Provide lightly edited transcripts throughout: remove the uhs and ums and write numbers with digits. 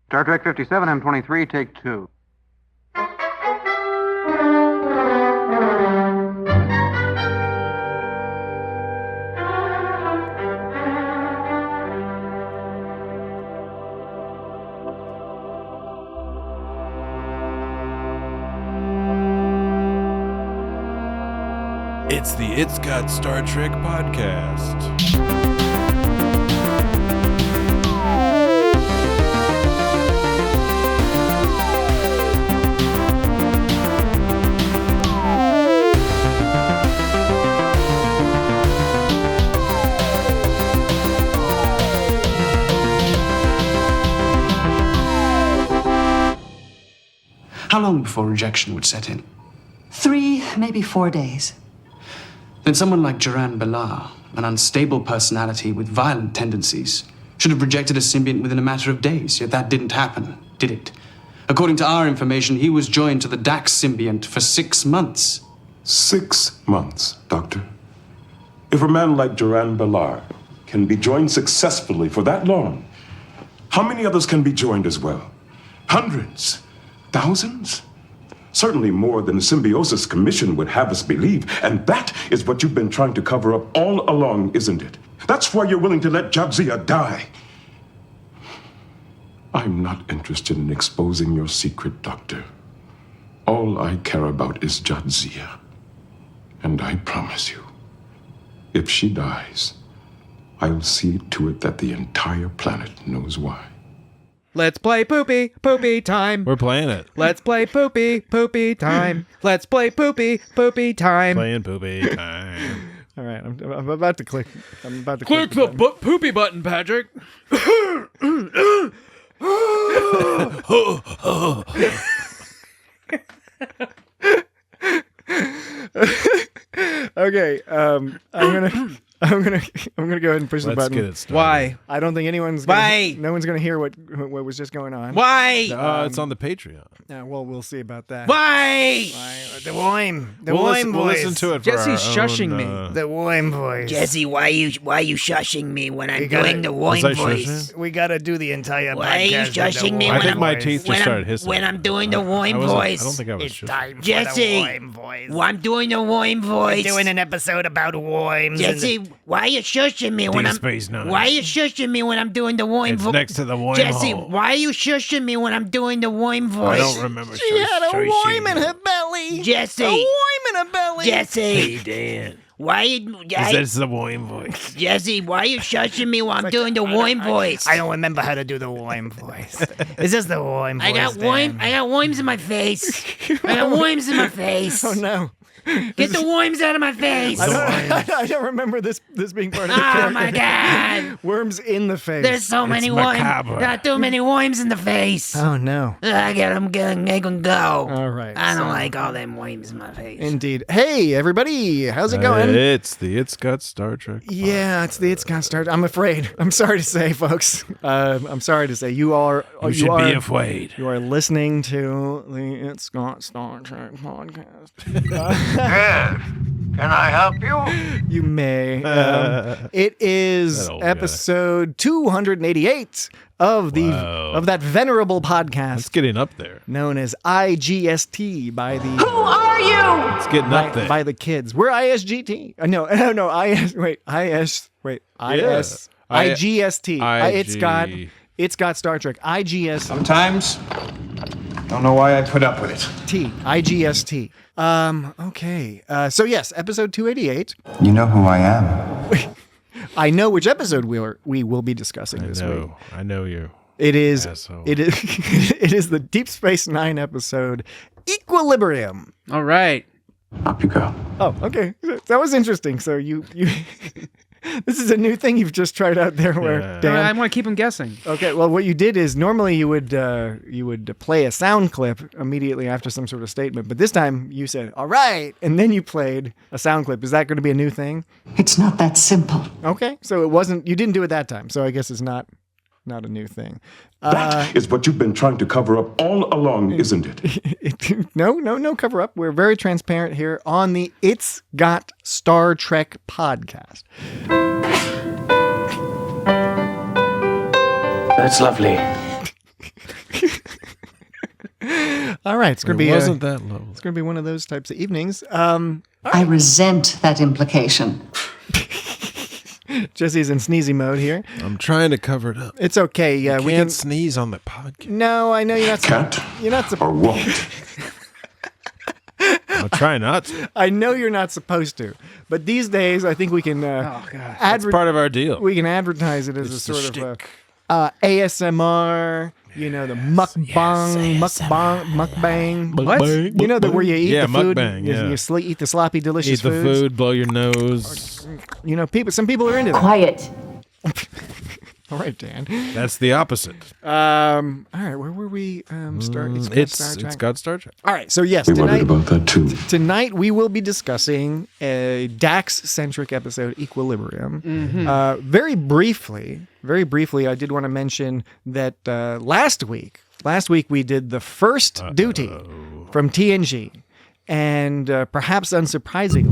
Star Trek 57, M23, take 2. It's the It's Got Star Trek podcast. How long before rejection would set in? 3, maybe 4 days. Then someone like Duran Belar, an unstable personality with violent tendencies, should have rejected a symbiont within a matter of days, yet that didn't happen, did it? According to our information, he was joined to the Dax symbiont for 6 months. 6 months, Doctor. If a man like Duran Belar can be joined successfully for that long, how many others can be joined as well? Hundreds? Thousands? Certainly more than the Symbiosis Commission would have us believe. And that is what you've been trying to cover up all along, isn't it? That's why you're willing to let Jadzia die. I'm not interested in exposing your secret, Doctor. All I care about is Jadzia. And I promise you, if she dies, I'll see to it that the entire planet knows why. Let's play poopy time. We're playing it. Let's play poopy time. Let's play poopy time. Playing poopy time. All right, I'm about to click. Click the poopy button, Patrick. Okay, I'm gonna go ahead and push the Let's button. get it started. Why? I don't think anyone's. Why? No one's gonna hear what was just going on. Why? It's on the Patreon. Well, we'll see about that. Why? The Woim. The We'll Woim voice. listen to it for Jesse's our shushing own, me. The Woim voice. Jesse, why you shushing me when I'm gotta- doing the Was Woim I voice? shushing? We gotta do the entire Why are you podcast. with the shushing me Woim I when think I'm- my teeth just when started I'm, hissing. when I'm doing the Woim I voice. don't think I was It's shushing. time for Jesse. the Woim voice. Well, I'm doing the Woim voice. Doing an episode about Woims. Jesse, why are you shushing me when I'm? Space Nine. Why are you shushing me when I'm doing the Woim It's voice? next to the Woim Jesse, hole. why are you shushing me when I'm doing the Woim voice? I don't remember. She had a Woim in her belly. Jesse. A Woim in her belly. Jesse, Dan. why you? That's the Woim voice. Jesse, why are you shushing me while I'm doing the Woim voice? I don't remember how to do the Woim voice. It's just the Woim voice. I got worms in my face. I got worms in my face. Oh no! Get the worms out of my face. I don't remember this being part of the Oh character. my god. Worms in the face. There's so many worms. macabre. Got too many worms in the face. Oh no! I got them gonna make them go. All right. I don't so- like all them worms in my face. Indeed. Hey everybody, how's it going? It's the It's Got Star Trek. Yeah, it's got started. I'm afraid. I'm sorry to say, folks. I'm sorry to say you You should be afraid. You are listening to the It's Got Star Trek podcast. Yes. Can I help you? You may. It is That old guy. episode 288 of the Wow. of that venerable podcast It's getting up there. known as IGST by the It's getting up there. by the kids. We're ISGT. No, IGST. It's got Star Trek. IGST. Sometimes, don't know why I put up with it. IGST. Okay. So yes, episode 288. You know who I am. I know which episode we will be discussing this week. I know you. It is Asshole. it is the Deep Space Nine episode Equilibrium. All right. Up you go. Oh, okay. That was interesting. So you this is a new thing you've just tried out there where Yeah. Dan. I want to keep them guessing. Okay, well, what you did is normally you would play a sound clip immediately after some sort of statement, but this time you said "all right," and then you played a sound clip. Is that going to be a new thing? It's not that simple. Okay, so it wasn't. You didn't do it that time, so I guess it's not a new thing. That is what you've been trying to cover up all along, isn't it? No cover up. We're very transparent here on the It's Got Star Trek podcast. That's lovely. All right, it's gonna be wasn't that low. It's gonna be one of those types of evenings. I resent that implication. Jesse's in sneezy mode here. I'm trying to cover it up. It's okay. Yeah, We can't sneeze on the podcast. No, I know you're not. Can't You're not or won't. I'll try not to. I know you're not supposed to, but these days I think we can. That's part of our deal. We can advertise it as It's a the sort of shtick. ASMR. You know, the mukbang. What? You know, where you eat Yeah, the food. mukbang, yeah. You eat the sloppy, delicious Eat the foods. food, blow your nose. You know, some people are into that. Quiet. All right, Dan. That's the opposite. All right, where were we? It's got Star Trek. All right, so yes, We wondered about that too. tonight we will be discussing a Dax-centric episode, Equilibrium. Very briefly, I did want to mention that last week we did the first duty from TNG. And perhaps unsurprisingly,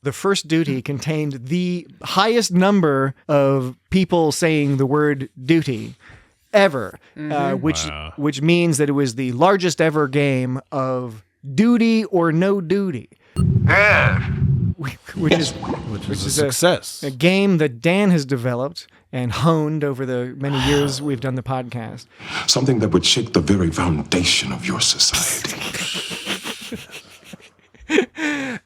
the first duty contained the highest number of people saying the word duty ever, which means that it was the largest ever game of duty or no duty. Which is a success. A game that Dan has developed and honed over the many years we've done the podcast. Something that would shake the very foundation of your society.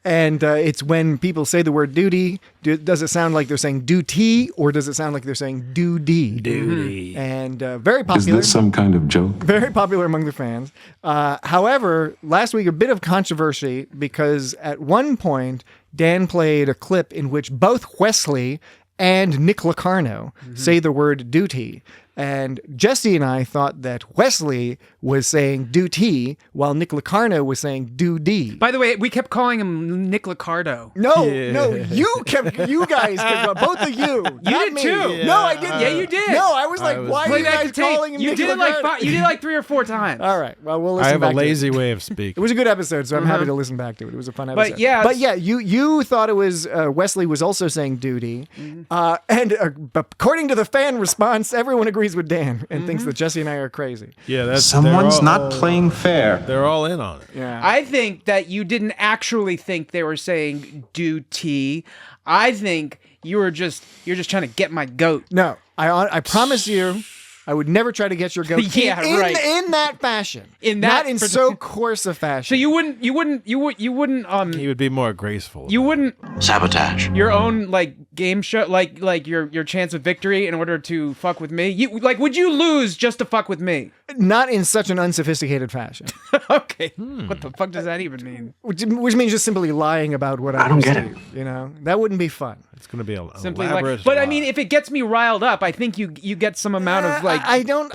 And it's when people say the word duty, does it sound like they're saying duty or does it sound like they're saying duty? Duty. And very popular. Is this some kind of joke? Very popular among the fans. However, last week a bit of controversy because at one point Dan played a clip in which both Wesley and Nick Locarno say the word duty. And Jesse and I thought that Wesley was saying duty while Nick Locarno was saying do-dee. By the way, we kept calling him Nick Locardo. No, you guys kept, both of you. You did me. too. Yeah. No, I didn't. Yeah, you did. No, I was like, why are you guys calling him You Nick did it Locarno? like you did it like 3 or 4 times. All right, well, we'll listen I have back a lazy to it. way of speaking. It was a good episode, so I'm happy to listen back to it. It was a fun episode. But yeah, you thought it was Wesley was also saying duty, and according to the fan response, everyone agrees with Dan and thinks that Jesse and I are crazy. Yeah, Someone's not playing fair. They're all in on it. Yeah, I think that you didn't actually think they were saying duty. I think you're just trying to get my goat. no, I promise you. I would never try to get your goat Yeah, right. in that fashion. Not in so coarse a fashion. So you wouldn't He would be more graceful. you wouldn't Sabotage. your own like game show like your chance of victory in order to fuck with me. You like would you lose just to fuck with me? Not in such an unsophisticated fashion. Okay. What the fuck does that even mean? Which means just simply lying about what I don't get perceive, You know, that wouldn't be fun. It's going to be a Simply elaborate like, but I lie. mean, if it gets me riled up, I think you get some amount of like. I don't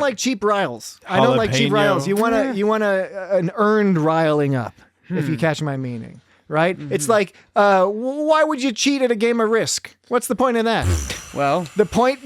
like cheap riles. I don't like cheap Jalapeno. riles. You want an earned riling up, if you catch my meaning, right? It's like, why would you cheat at a game of Risk? What's the point of that? Well, The point.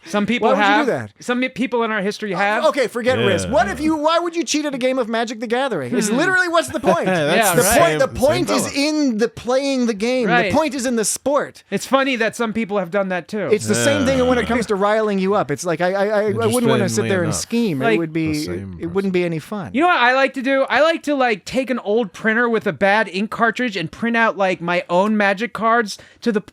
some people Why would you have. do that? Some people in our history have. Okay, forget Yeah. Risk. Why would you cheat at a game of Magic the Gathering? It's literally what's the point? That's the right. The point Same is fella. in the playing the game. Right. The point is in the sport. It's funny that some people have done that too. It's the same thing when it comes to riling you up. It's like I wouldn't want to sit there and enough. scheme. Like- It would be The same it wouldn't be any fun. You know what I like to do? I like to like take an old printer with a bad ink cartridge and print out like my own Magic cards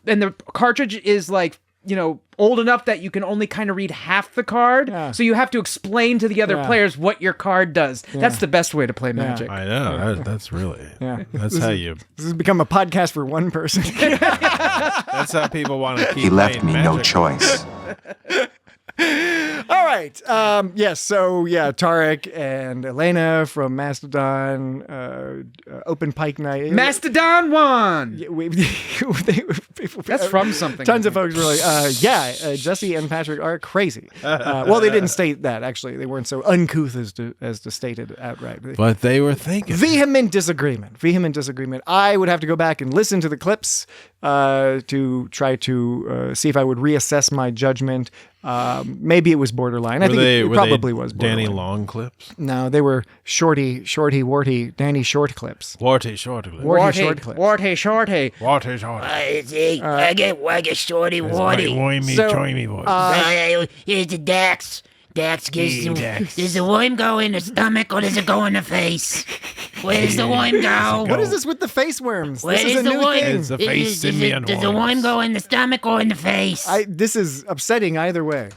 and the cartridge is like, you know, old enough that you can only kind of read half the card. Yeah. So you have to explain to the other Yeah. players what your card does. That's the best way to play Magic. I know. That's really. Yeah. That's how you. This has become a podcast for one person. That's how people want to keep. He left playing me no Magic. choice. All right. Yes. So yeah, Tarek and Elena from Mastodon, Open Pike Night. Mastodon won. That's from something, Tons I of folks were like, Jesse and Patrick are crazy. Well, they didn't state that actually. They weren't so uncouth as to state it outright. But they were thinking. Vehement disagreement. I would have to go back and listen to the clips to try to see if I would reassess my judgment. Maybe it was borderline. I think it probably was borderline. Danny Long clips? No, they were shorty, warty, Danny Short clips. Warty short clips. Warty short clips. Warty shorty. Warty short. I get shorty warty. Woimy, So, choimy voice. Here's the Dax. Dax, does the worm go in the stomach or does it go in the face? Where does the worm go? What is this with the face worms? Where This is a is the new worm? thing. It's the face simian Does the worm horns. go in the stomach or in the face? This is upsetting either way.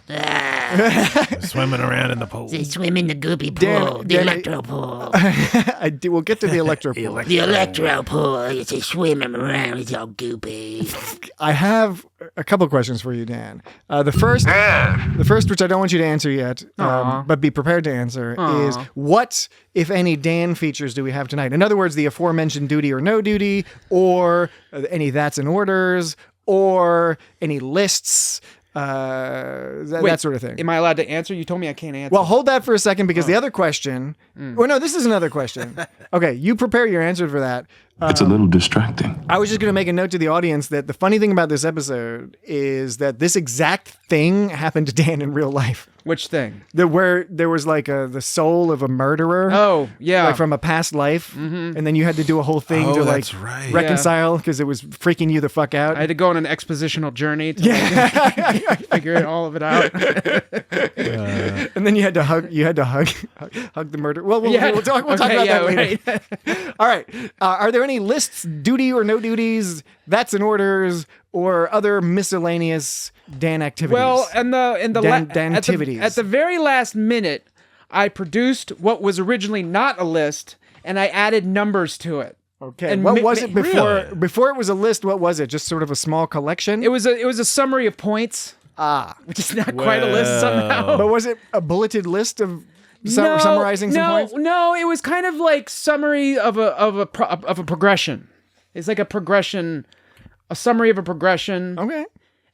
Swimming around in the pool. They swim in the goopy Dan- pool, the Dan- electro pool. We'll get to the electro pool. The electro pool. It's just swimming around. It's all goopy. I have a couple questions for you, Dan. The first, which I don't want you to answer yet, but be prepared to answer, is what, if any, Dan features do we have tonight? In other words, the aforementioned duty or no duty, or any that's in orders, or any lists, that sort of thing. Am I allowed to answer? You told me I can't answer. Well, hold that for a second because the other question. Well, no, this is another question. Okay, you prepare your answer for that. It's a little distracting. I was just going to make a note to the audience that the funny thing about this episode is that this exact thing happened to Dan in real life. Which thing? Where there was like the soul of a murderer. Oh, yeah. Like from a past life. And then you had to do a whole thing to like that's right. reconcile because it was freaking you the fuck out. I had to go on an expositional journey to like, figure all of it out. And then you had to hug the murderer. Well, we'll talk about that later. Right. All right. Are there any lists, duty or no duties, that's in orders, or other miscellaneous Dan activities? Well, Dan-tivities. at the very last minute, I produced what was originally not a list, and I added numbers to it. Okay. And What was it before? really? Before it was a list, what was it? Just sort of a small collection? It was a summary of points, which is not quite a list somehow. But was it a bulleted list of summarizing some points? No, it was kind of like summary of a progression. It's like a progression, a summary of a progression. Okay.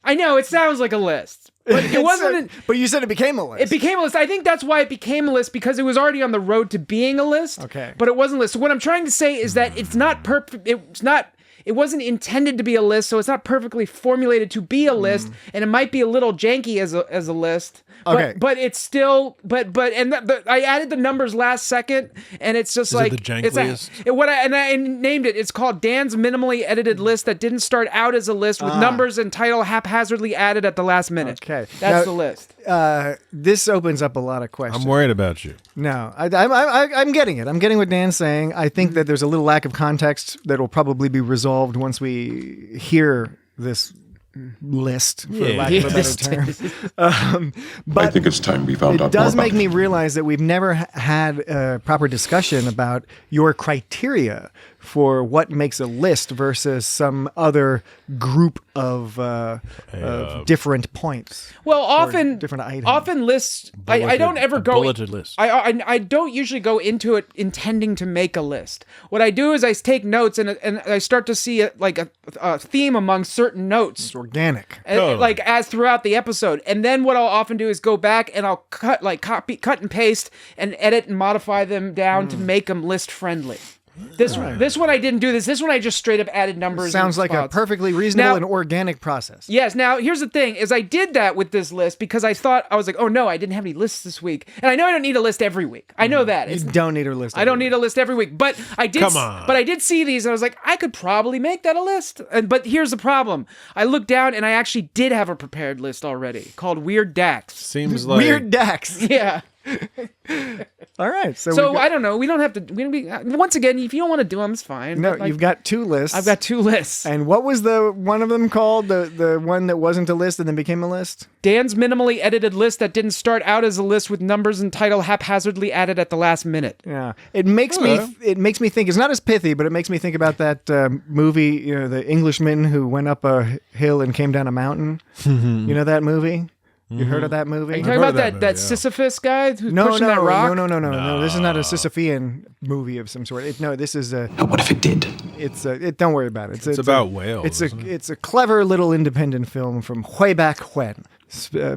I know it sounds like a list, but it wasn't. But you said it became a list. It became a list. I think that's why it became a list, because it was already on the road to being a list. Okay. But it wasn't a list. So what I'm trying to say is that it's not perfect. It wasn't intended to be a list, so it's not perfectly formulated to be a list, and it might be a little janky as a list. Okay. But it's still I added the numbers last second, and it's just Is like it the it's jankliest? I named it. It's called Dan's minimally edited list that didn't start out as a list with numbers and title haphazardly added at the last minute. Okay. That's Now, the list. This opens up a lot of questions. I'm worried about you. No, I'm getting it. I'm getting what Dan's saying. I think that there's a little lack of context that will probably be resolved once we hear this list, for lack of a better term. But I think it's time we found out it does more make about me realize that we've never had a proper discussion about your criteria for what makes a list versus some other group of different points. Well, often different items. Often lists. I don't ever go. bulleted list. I don't usually go into it intending to make a list. What I do is I take notes and I start to see a theme among certain notes. It's organic. Like as throughout the episode, and then what I'll often do is go back and I'll cut and paste and edit and modify them down to make them list friendly. This one I didn't do this. This one I just straight up added numbers. Sounds and like spots. a perfectly reasonable Now- and organic process. Yes. Now, here's the thing: is I did that with this list because I was like, oh no, I didn't have any lists this week, and I know I don't need a list every week. I know that. You don't need a list. I don't need a list every week, but I did. Come on. But I did see these, and I was like, I could probably make that a list. But here's the problem: I looked down, and I actually did have a prepared list already called Weird Dax. Seems like Weird Dax. Yeah. All right. So I don't know. We don't have to. Once again, if you don't want to do them, it's fine. No, But, like, you've got two lists. I've got two lists. And what was the one of them called? The one that wasn't a list and then became a list? Dan's minimally edited list that didn't start out as a list with numbers and title haphazardly added at the last minute. Yeah. It makes me think. It's not as pithy, but it makes me think about that movie. You know, the Englishman who went up a hill and came down a mountain. You know that movie? You heard of that movie? Are you I've talking heard about of that that movie, yeah. Sisyphus guy who's pushing that rock? No. This is not a Sisyphean movie of some sort. This is a. But what if it did? Don't worry about it. It's about whales. It's a clever little independent film from way back when.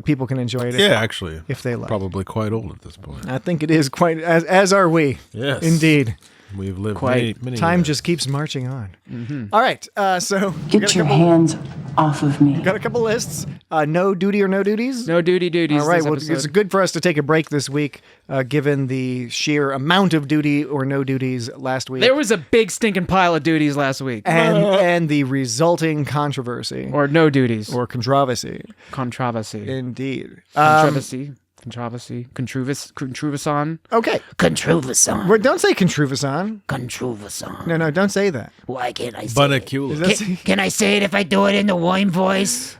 People can enjoy it. Yeah, actually, if they like. Probably quite old at this point. I think it is quite as are we. Yes, indeed. We've lived quite. many Time years. just keeps marching on. Mm-hmm. All right, so Get your hands off of me. Got a couple lists. No duty or no duties. No duties. All right. This Well, episode. it's good for us to take a break this week, given the sheer amount of duty or no duties last week. There was a big stinking pile of duties last week, and the resulting controversy or no duties or controversy. Controversy. Indeed. Controversy. Controversy. Okay. Controversy. Well, don't say controversy. Controversy. No, don't say that. Why can't I say it? Bunacula. Can I say it if I do it in the Woim voice?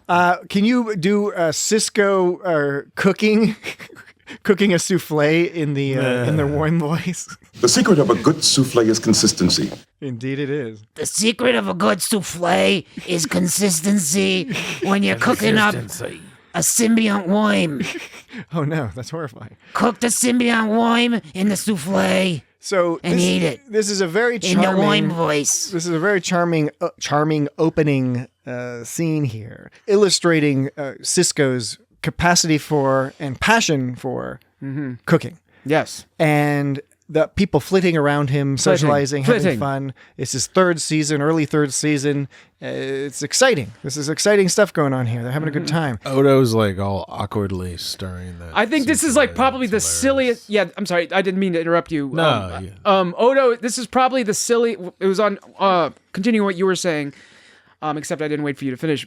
Can you do Cisco cooking? Cooking a souffle in the Woim voice. The secret of a good souffle is consistency. Indeed, it is. The secret of a good souffle is consistency when you're cooking up a symbiont Woim. Oh no, that's horrifying. Cook the symbiont Woim in the souffle. So and eat it. This is a very charming in the Woim voice. This is a very charming opening scene here, illustrating Cisco's capacity for and passion for cooking. Yes. And the people flitting around him, socializing, having fun. It's his early third season. It's exciting. This is exciting stuff going on here. They're having a good time. Odo's like all awkwardly stirring that. I think this is like probably the silliest. Yeah, I'm sorry. I didn't mean to interrupt you. No. Odo, this is probably the silly. It was on, continuing what you were saying. Except I didn't wait for you to finish.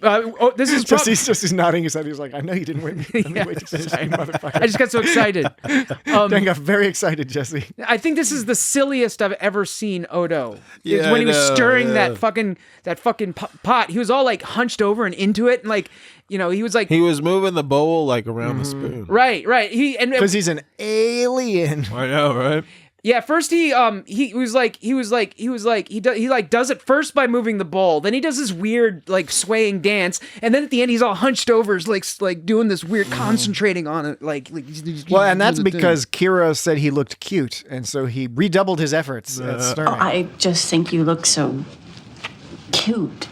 This is he's nodding his head. He's like, I know you didn't wait for me to finish, motherfucker. I just got so excited. Dan got very excited, Jesse. I think this is the silliest I've ever seen Odo. Yeah, when he was stirring that fucking pot. He was all like hunched over and into it, and like, you know, he was like, he was moving the bowl like around the spoon. Right. Because he's an alien. I know, right? Yeah, first he does it first by moving the bowl. Then he does this weird like swaying dance, and then at the end he's all hunched over, like doing this weird concentrating on it, like. Well, and that's because Kira said he looked cute, and so he redoubled his efforts at stirring. I just think you look so cute.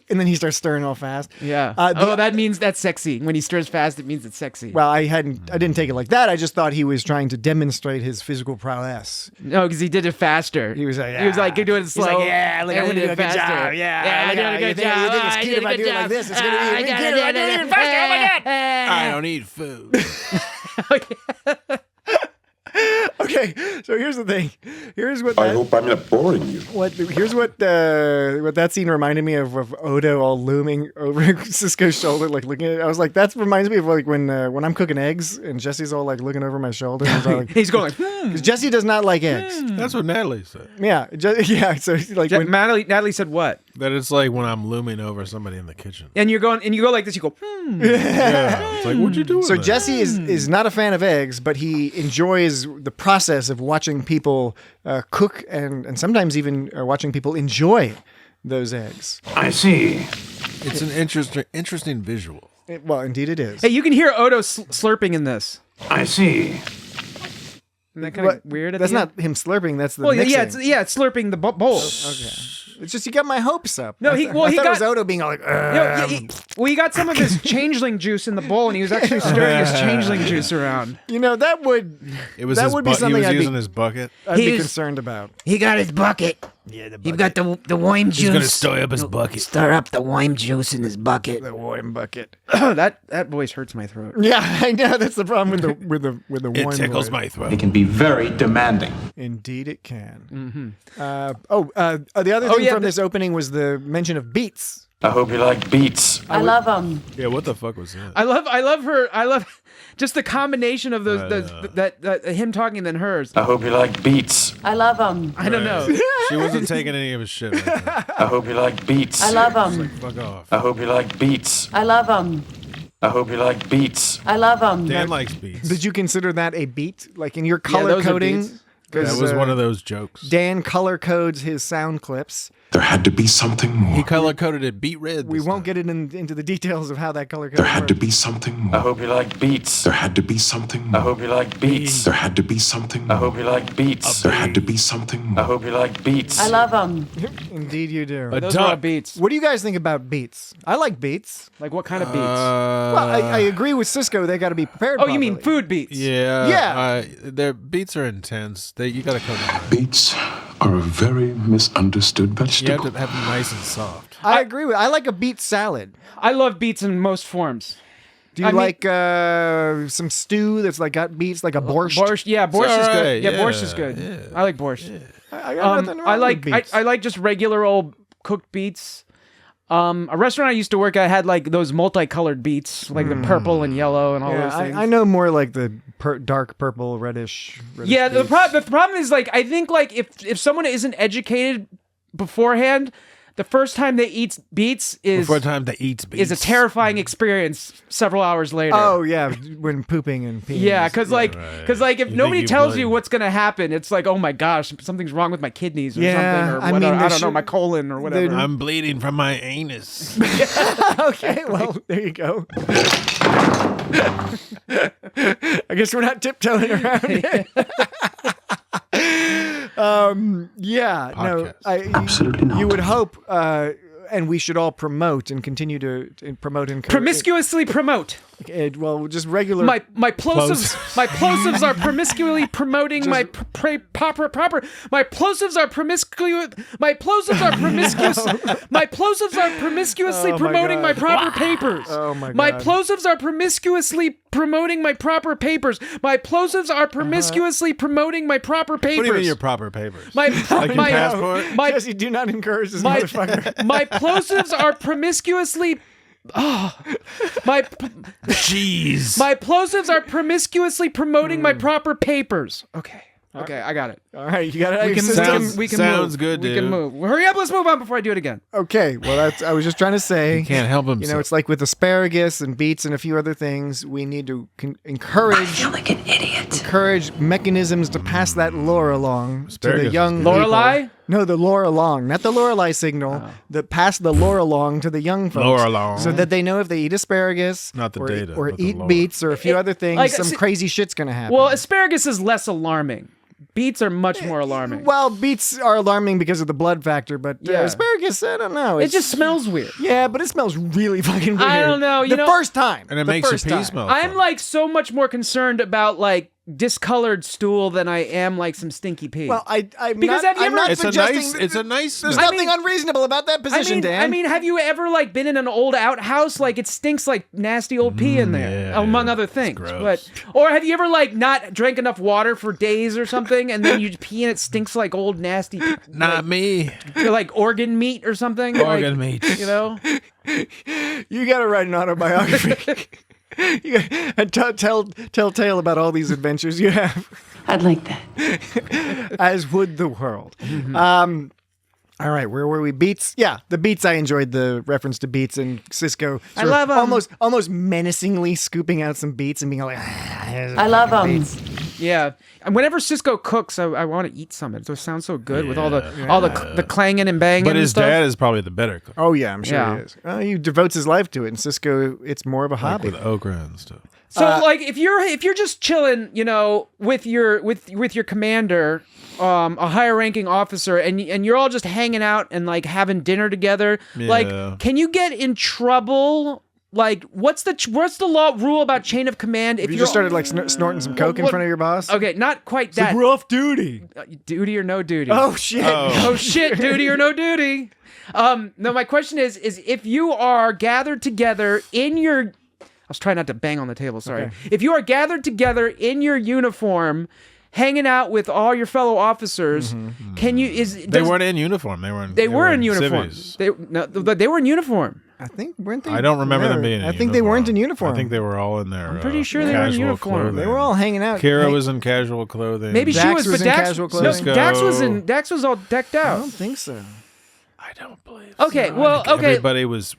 And then he starts stirring all fast. Yeah. That means that's sexy. When he stirs fast, it means it's sexy. Well, I didn't take it like that. I just thought he was trying to demonstrate his physical prowess. No, because he did it faster. He was like, doing it slow. He's like, yeah, look, I'm doing a good job. Yeah, I'm doing a good job. You think it's cute if I do it like this? It's going to be even cuter if I do it even faster. Oh my God. I don't eat food. Okay, so here's the thing. Here's what I hope I'm not boring you. Here's what that scene reminded me of Odo all looming over Cisco's shoulder, like looking at it. I was like, that reminds me of like when I'm cooking eggs and Jesse's all like looking over my shoulder. And he's going because Jesse does not like eggs. That's what Natalie said. Yeah, yeah. So like when Natalie said what? That it's like when I'm looming over somebody in the kitchen. And you go like this. You go. Yeah. It's like, what you doing? So there? Jesse is not a fan of eggs, but he enjoys the process of watching people cook and sometimes even watching people enjoy those eggs. I see. It's an interesting visual. Well, indeed it is. Hey, you can hear Odo slurping in this. I see. Isn't that kind of weird? That's not him slurping. That's the mixing. It's slurping the bowl. Okay. It's just you got my hopes up. No, I thought it was Odo being all like. He got some of his changeling juice in the bowl, and he was actually stirring his changeling juice around. You know that would. It was. That would be something he was I'd using his bucket. I'd be concerned about. He got his bucket. Yeah, the bucket. He got the Woim juice. He's gonna stir up his bucket. Stir up the Woim juice in his bucket. The Woim bucket. That voice hurts my throat. Yeah, I know. That's the problem with the Woim. It tickles voice. my throat. It can be very demanding. Indeed, it can. The other thing from this opening was the mention of beats. I hope you like beats. I love them. Yeah, what the fuck was that? I love her. I love just the combination of those that him talking than hers. I hope you like beats. I love them. I don't know. She wasn't taking any of his shit. Like that. I hope you like beats. I love them. Like, fuck off. I hope you like beats. I love them. I hope you like beats. I love them. Dan likes beats. Did you consider that a beat? Like in your color those are coding? beats. That was one of those jokes. Dan color codes his sound clips. There had to be something more. He color coded it beat red. We won't get into the details of how that color code There had to works. be something I more. hope you like beats. There had to be something I more. hope you like beats. There had to be something I more. hope you like beats. There had to be something I more. hope you like beats. I love them. Indeed, you do. A Those duck. are beats. What do you guys think about beats? I like beats. Like what kind of beats? Well, I agree with Cisco. They got to be prepared. You mean properly. food beats? Yeah. Yeah. Their beats are intense. You gotta code them. Beets are a very misunderstood You vegetable. have to have them nice and soft. I agree with. I like a beet salad. I love beats in most forms. Do you I mean- like some stew that's like got beets, like a borscht? Borscht, yeah, borscht It's is alright, good. Yeah, yeah, borscht is good. yeah. I like borscht. I got nothing wrong I with like beets. I like just regular old cooked beets. A restaurant I used to work at had like those multicolored beets, like the purple and yellow and all those things. I know more like the dark purple, reddish Yeah, the beets. problem is like I think like if someone isn't educated beforehand, the first time they eat beets is a terrifying experience several hours later. Oh yeah, when pooping and peeing. Yeah, because like if nobody you tells blood. you what's gonna happen, it's like, oh my gosh, something's wrong with my kidneys or Yeah, something, or I whatever, mean, I don't know, my colon or whatever. I'm bleeding from my anus. Okay, well there you go. I guess we're not tiptoeing around it. Yeah, no, Absolutely not. You would hope, and we should all promote and continue to promote and Promiscuously promote. well, just regular. My plosives are promiscuously promoting my proper. My plosives are promiscuous. My plosives are promiscuously Oh my promoting my God. proper papers. Oh my My God. plosives are promiscuously promoting my proper papers. My plosives are promiscuously promoting my proper papers. What do you mean your proper papers? My Like your my passport? Jesse, do not encourage this my motherfucker. my plosives are promiscuously. My Jeez. my plosives are promiscuously promoting my proper papers. Okay, I got it. All right, you got it. We can Sounds move. good, We can dude. Oh, move. Hurry up, let's move on before I do it again. Okay, well, I was just trying to say. Can't help himself. You know, it's like with asparagus and beets and a few other things. We need to encourage. like an idiot. Encourage mechanisms to pass that lore along to Asparagus the is young good. Lorelei? people. No, the lore along, not the Lorelei signal. The pass the lore along to the young folks, Lore along. so that they know if they eat asparagus, Not the or, data, or but the eat lore. beets or a few other things, like, some see- crazy shit's gonna happen. Well, asparagus is less alarming. Beets are much more alarming. Well, beets are alarming because of the blood factor, but Yeah. asparagus, I don't know. It just smells weird. yeah, but it smells really fucking weird. I don't know, you the know- first time, And it the makes your first pee time. smell. I'm funny. like so much more concerned about like discolored stool than I am like some stinky pee. Well, I'm Because not, have you I'm ever- not It's a suggesting nice. It's a nice. There's smell. nothing unreasonable about that position, Dan. I mean, have you ever like been in an old outhouse? Like it stinks like nasty old pee in there, yeah, among yeah. other It's things. gross. Or have you ever like not drank enough water for days or something, and then you pee and it stinks like old nasty, Not me. like organ meat or something? Organ like, meat. You know? You got to write an autobiography. And tell tale about all these adventures you have, I'd like that. as would the world. All right, where were we? Beats? Yeah, the Beats. I enjoyed the reference to Beats and Cisco. I love 'em. almost menacingly scooping out some Beats and being like, I love them. Yeah. And whenever Cisco cooks, I want to eat some. It just sounds so good with all the clanging and banging. But his and stuff. dad is probably the better cook. Oh yeah, I'm sure Yeah. he is. He devotes his life to it, and Cisco, it's more of a Like hobby. with okra and stuff. So like if you're just chilling, you know, with your commander, a higher ranking officer, and you're all just hanging out and like having dinner together, Yeah. like can you get in trouble? Like what's the rule about chain of command? If you just started like snorting some coke in what- front of your boss, Okay, not quite it's like, that. we're off duty. Duty or no duty? Oh shit! Oh shit, duty or no duty. No, my question is if you are gathered together in your I was trying not to bang on the table, sorry. Okay. If you are gathered together in your uniform, hanging out with all your fellow officers, can you They weren't in uniform. They were in uniform. civvies. They were in uniform. I think weren't they? I don't remember them being in I think they weren't in uniform. I think they were all in their I'm pretty sure they were in casual uniform. clothing. They were all hanging out. Kira was in casual clothing. Maybe she Dax was, was but in Dax, casual no, clothing. Dax was all decked I out. don't think so. I don't believe. Okay, so. well, I think okay. Everybody was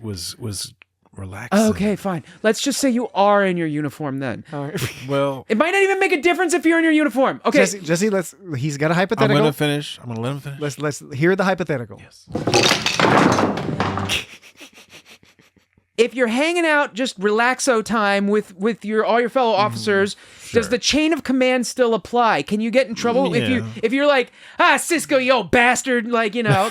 relaxing. Okay, fine. Let's just say you are in your uniform then. All right. Well, It might not even make a difference if you're in your uniform. Okay. Jesse, he's got a I'm hypothetical. gonna finish. I'm gonna let him finish. Let's hear the hypothetical. Yes. If you're hanging out just relaxo time with all your fellow officers, does the chain of command still apply? Can you get in trouble if you're like, Cisco, you old bastard, like, you know,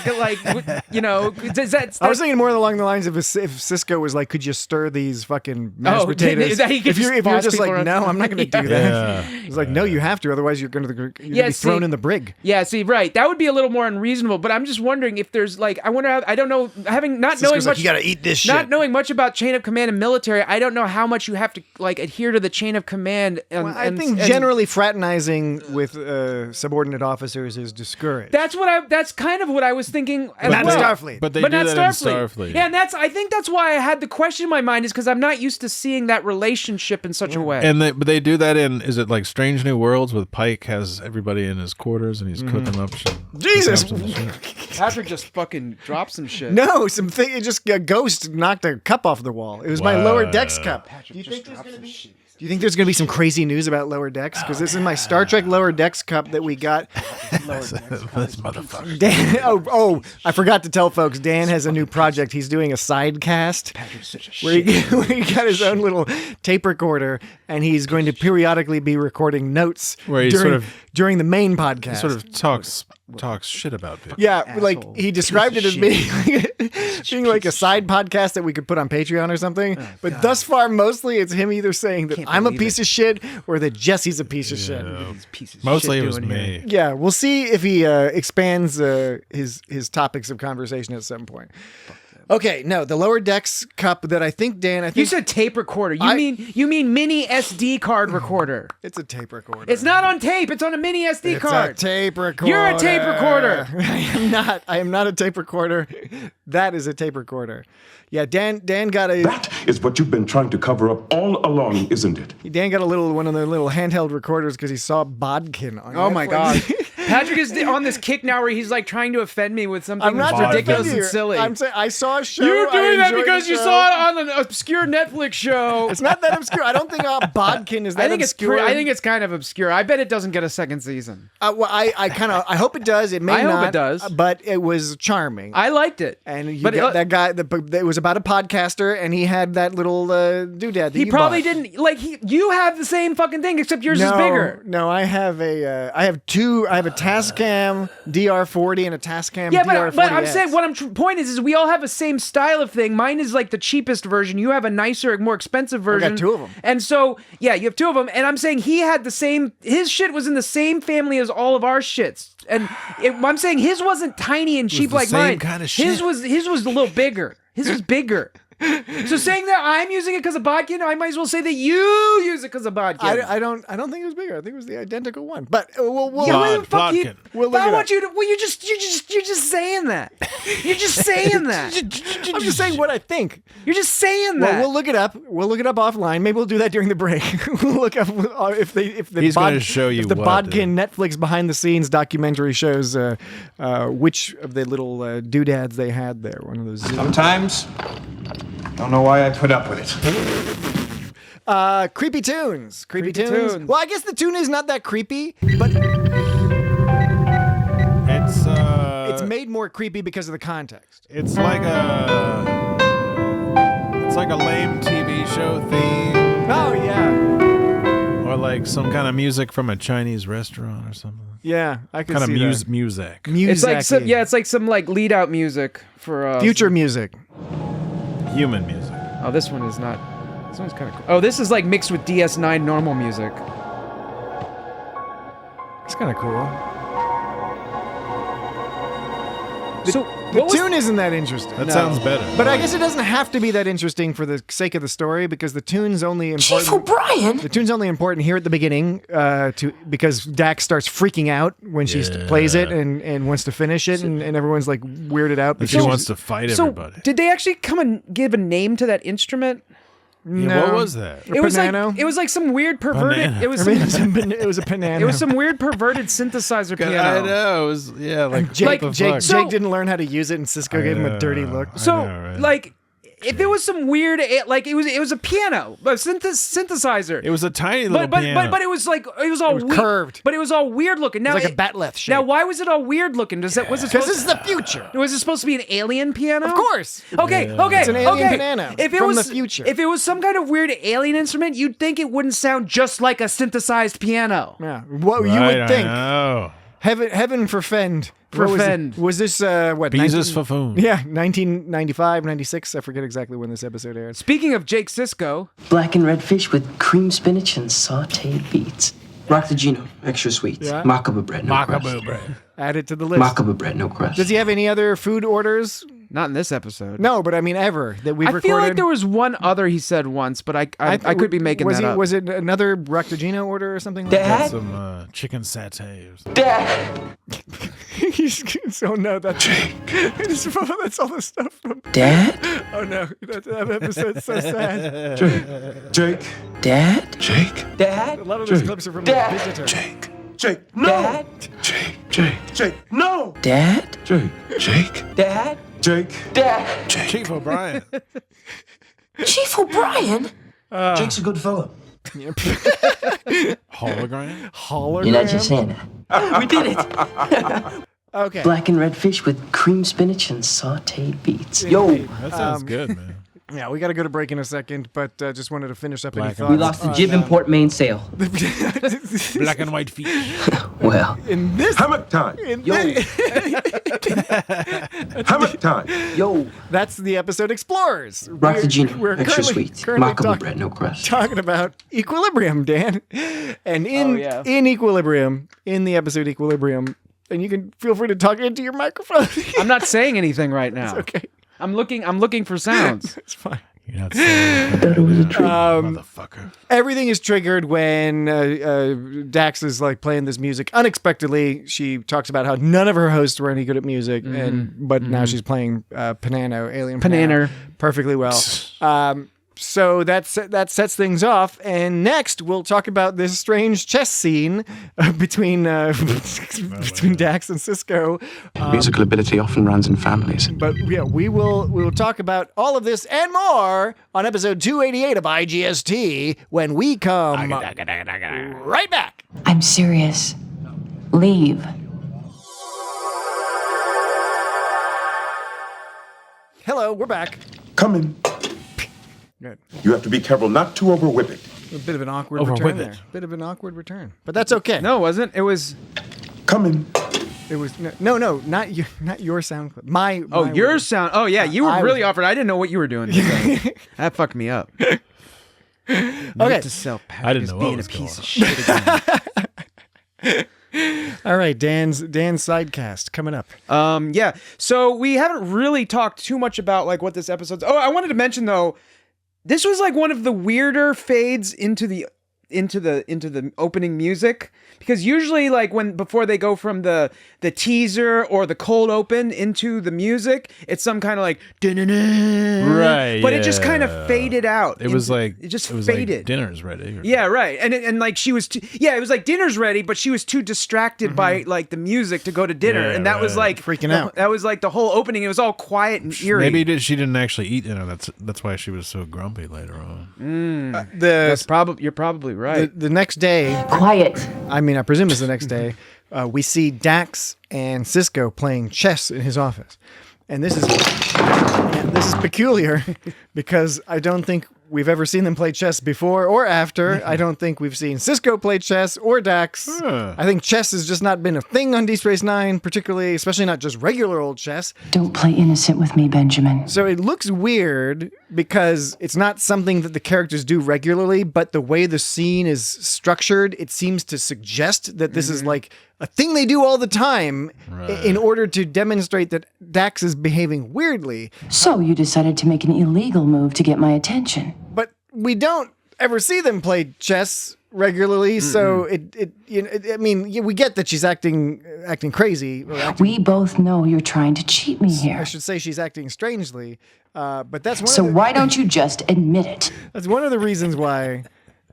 does that I was thinking more along the lines of if Cisco was like, could you stir these fucking mashed potatoes? that he could If you're boss just like, people around. no, I'm not going to do that. Yeah. It's like, no, you have to, otherwise you're going to Yeah, be see- thrown in the brig. Yeah, see, right. That would be a little more unreasonable, but I'm just wondering if there's like, I wonder how, I don't know, not knowing Cisco's like, much, you got to eat this shit. not knowing much about chain of command and military. I don't know how much you have to like adhere to the chain of command. I think generally fraternizing with subordinate officers is discouraged. That's kind of what I was thinking. Not in Starfleet. But they do that in Starfleet. Yeah, and I think that's why I had the question in my mind is because I'm not used to seeing that relationship in such a way. And but they do that in, is it like Strange New Worlds with Pike has everybody in his quarters and he's cooking up shit. Jesus! Patrick just fucking dropped some shit. No, just a ghost knocked a cup off the wall. It was my lower decks cup. Do you think there's going to be some crazy news about lower decks? Because this is my Star Trek lower decks cup that we got. This motherfucker. Dan, I forgot to tell folks, Dan has a new project. He's doing a side cast where he got his own little tape recorder, and he's going to periodically be recording notes where he during the main podcast. He sort of talks shit about people. Yeah, like he described it as being like a side podcast that we could put on Patreon or something. But thus far, mostly it's him either saying that I'm a piece of shit or that Jesse's a piece of shit. Mostly it was me. Yeah, we'll see if he expands his topics of conversation at some point. Okay, no, the lower decks cup that I think you said tape recorder. You mean mini SD card recorder? It's a tape recorder. It's not on tape. It's on a mini SD card. It's a tape recorder. You're a tape recorder. I am not a tape recorder. That is a tape recorder. Yeah, Dan got a... That is what you've been trying to cover up all along, isn't it? Dan got one of the little handheld recorders because he saw Bodkin on Netflix. My God. Patrick is on this kick now where he's like trying to offend me with something ridiculous and silly. I'm saying I saw a show. You're doing that because you saw it on an obscure Netflix show. It's not that obscure. I don't think Bodkin is that obscure. I think it's kind of obscure. I bet it doesn't get a second season. Well, I hope it does. It may not. I hope it does. But it was charming. I liked it. And you got that guy. It was about a podcaster, and he had that little doodad. He probably didn't like. You have the same fucking thing, except yours is bigger. No, I have a Tascam DR40 and a Tascam DR40. Yeah, but I'm saying point is we all have the same style of thing. Mine is like the cheapest version. You have a nicer, more expensive version. I got two of them. And so, yeah, you have two of them. And I'm saying he had his shit was in the same family as all of our shits. And I'm saying his wasn't tiny and cheap like mine. Kind of shit. His was a little bigger. His was bigger. So saying that I'm using it because of Bodkin, I might as well say that you use it because of Bodkin. I don't think it was bigger. I think it was the identical one. But we'll look it up. You're just saying that. You're just saying that. I'm just saying what I think. You're just saying that. Well, we'll look it up. We'll look it up offline. Maybe we'll do that during the break. We'll look up if he's going to show you if the Bodkin Netflix behind the scenes documentary shows which of the little doodads they had there. One of those. Sometimes. Don't know why I put up with it. Creepy tunes. Creepy tunes. Well, I guess the tune is not that creepy, but it's made more creepy because of the context. It's like a lame TV show theme. Oh yeah. Or like some kind of music from a Chinese restaurant or something. Yeah, I could see that. Music. It's like some like lead out music for future music. Human music. Oh, this one is not. This one's kind of cool. Oh, this is like mixed with DS9 normal music. It's kind of cool. So the tune isn't that interesting. That sounds better. But I guess it doesn't have to be that interesting for the sake of the story because the tune's only important. Chief O'Brien. The tune's only important here at the beginning because Dax starts freaking out when she plays it and wants to finish it, and everyone's like weirded out because she wants to fight everybody. So did they actually come and give a name to that instrument? Yeah, no. what was that? It was like some weird perverted. Banana. It was a banana. It was some weird perverted synthesizer piano. I know. It was Jake didn't learn how to use it, and Cisco gave him a dirty look. So if it was some weird, like it was a piano, a synthesizer. It was a tiny little piano. But it was all weird, curved. But it was all weird looking. Now it was like a batleth shape. Now why was it all weird looking? Was it because this is the future? Was it supposed to be an alien piano? Of course. Okay. It's an alien piano from the future. If it was some kind of weird alien instrument, you'd think it wouldn't sound just like a synthesized piano. Yeah. What you would think? I know. Heaven forfend. Was this what? Jesus Fafoon. Yeah, 1995, 96. I forget exactly when this episode aired. Speaking of Jake Sisko, black and red fish with cream spinach and sautéed beets. Rock the Gino, extra sweets. Yeah. Macabre bread, no crust. bread. Add it to the list. Macabre bread, no crust. Does he have any other food orders? Not in this episode. No, but I mean ever that we've recorded. I feel like there was one other he said once, but I could be making that up. Was it another Bractagino order or something like Dad? Some chicken satay or something. Dad! So no, that's that's all the stuff from Dad? Oh no, that episode's so sad. Jake. Dad? Jake. Dad? A lot of those clips are from Dad. The Visitor. Jake. Jake. No. Dad? Jake. No. Dad? Jake. Dad? Jake. Dad? Chief O'Brien. Chief O'Brien? Jake's a good fellow. Hologram? Hologram. You're not just saying that. We did it. Okay. Black and red fish with cream spinach and sauteed beets. Yo, That sounds good, man. Yeah, we got to go to break in a second, but just wanted to finish up any Black and thoughts. we lost the jib and port mainsail. Black and white feet. Well, In this, Hammock time. yo, Hammock time. yo. that's the episode Explorers. Bractagino, extra sweet. Macabre talk- bread, no crust. talking about Equilibrium, Dan. And in Equilibrium, in the episode Equilibrium, and you can feel free to talk into your microphone. I'm not saying anything right now. Okay, I'm looking for sounds. it's fine. You're not saying motherfucker. Everything is triggered when Dax is like playing this music unexpectedly. She talks about how none of her hosts were any good at music, but now she's playing Panano, Alien Panano, perfectly well. So that sets things off, and next we'll talk about this strange chess scene between Dax and Cisco. Musical ability often runs in families. But yeah, we will talk about all of this and more on episode 288 of IGST when we come right back. I'm serious. Leave. Hello, we're back. Come in. Good. You have to be careful not to overwhip it. A bit of an awkward Over return with there. it. Bit of an awkward return, but that's okay. No, it wasn't. It was. Come in. It was no, not your sound clip. My Your word. sound. Oh yeah, you were I really was- offered. I didn't know what you were doing. That fucked me up. Okay. To sell I didn't know what being a was piece going of shit again. All right, Dan's sidecast coming up. Yeah. So we haven't really talked too much about like what this episode's. Oh, I wanted to mention though, this was like one of the weirder fades into the opening music, because usually like before they go from the teaser or the cold open into the music, it's some kind of like Right, but it just kind of yeah. faded out. It was like it just it was faded. Like dinner's ready. Yeah, right. And like she was it was like dinner's ready, but she was too distracted by like the music to go to dinner. Yeah, and that was right. like Freaking out. That was like the whole opening. It was all quiet and eerie. Maybe she didn't actually eat dinner. That's why she was so grumpy later on. You're probably right. The next day, Quiet. I mean, I presume it's the next day, we see Dax and Cisco playing chess in his office. And this is peculiar because I don't think we've ever seen them play chess before or after. I don't think we've seen Cisco play chess or Dax. I think chess has just not been a thing on DS9, particularly, especially not just regular old chess. Don't play innocent with me, Benjamin. So it looks weird because it's not something that the characters do regularly, but the way the scene is structured, it seems to suggest that this is like a thing they do all the time in order to demonstrate that Dax is behaving weirdly. So you decided to make an illegal move to get my attention. But we don't ever see them play chess regularly, so we get that she's acting crazy. Or We both know you're trying to cheat me I here. should say she's acting strangely, but that's one. So of the, why don't you just admit it? That's one of the reasons why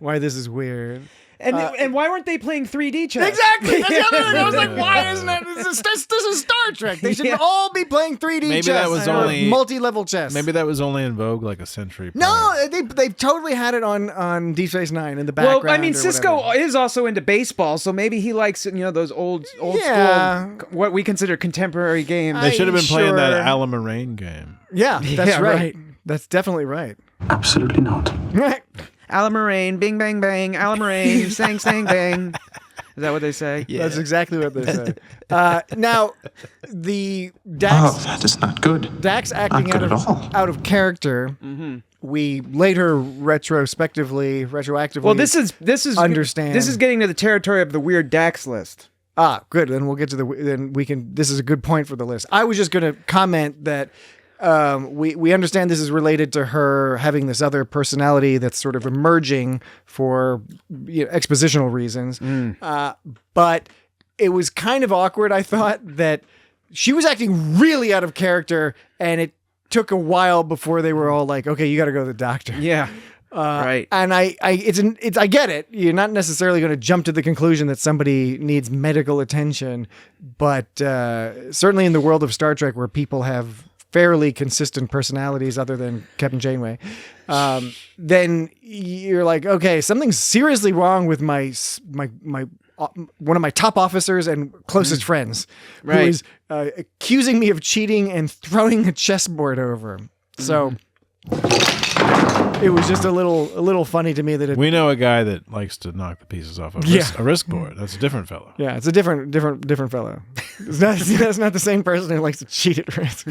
this is weird. And why weren't they playing 3D chess? Exactly. That's the other thing. I was like, why isn't it? This is Star Trek. They should all be playing 3D Maybe chess. that was only multi-level chess. Maybe that was only in vogue like a century. No, they totally had it on DS9 in the background. Well, I mean, or Cisco whatever. is also into baseball, so maybe he likes those old Yeah. school, what we consider contemporary games. They should have been playing that Sure. Alan Moraine game. Yeah, that's Yeah, right. That's definitely right. Absolutely not. Alan Moraine, bing bang bang, Alan Moraine, sang sang bang. Is that what they say? Yeah. That's exactly what they say. Now, the Dax, that is not good. Dax acting Not good at all. out of character. We later retroactively. Well, this is understand. This is getting to the territory of the weird Dax list. Good. Then we'll get to then we can. This is a good point for the list. I was just going to comment that we understand this is related to her having this other personality that's sort of emerging for expositional reasons. But it was kind of awkward, I thought, that she was acting really out of character, and it took a while before they were all like, okay, you got to go to the doctor. Yeah. Right. And I get it. You're not necessarily going to jump to the conclusion that somebody needs medical attention, but certainly in the world of Star Trek, where people have fairly consistent personalities other than Captain Janeway, then you're like, okay, something's seriously wrong with my one of my top officers and closest friends, who is accusing me of cheating and throwing a chessboard over. So it was just a little funny to me that we know a guy that likes to knock the pieces off a risk board. That's a different fellow. Yeah, it's a different fellow. That's not the same person who likes to cheat at risk.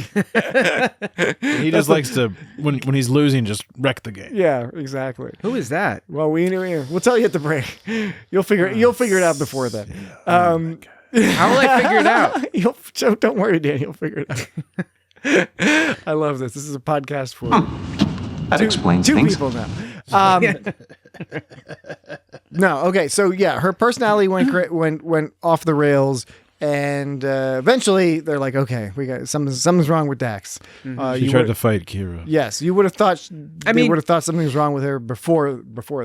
He just likes to when he's losing, just wreck the game. Yeah, exactly. Who is that? Well, we'll tell you at the break. You'll figure it out before then. How will I figure it out? Don't worry, Dan. You'll figure it out. I love this. This is a podcast for that explains two things. people now. No, okay. So yeah, her personality went off the rails, and eventually they're like, okay, we got something's wrong with Dax. She tried to fight Kira. Yes, you would have thought. They would have thought something was wrong with her before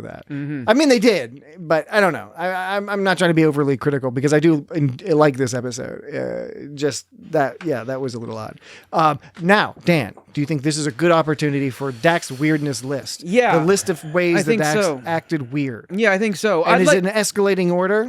that. I mean, they did, but I don't know. I'm not trying to be overly critical because I do like this episode. Just that, that was a little odd. Now, Dan, do you think this is a good opportunity for Dax weirdness list? Yeah, the list of ways that Dax acted weird. Yeah, I think so. And is it in escalating order?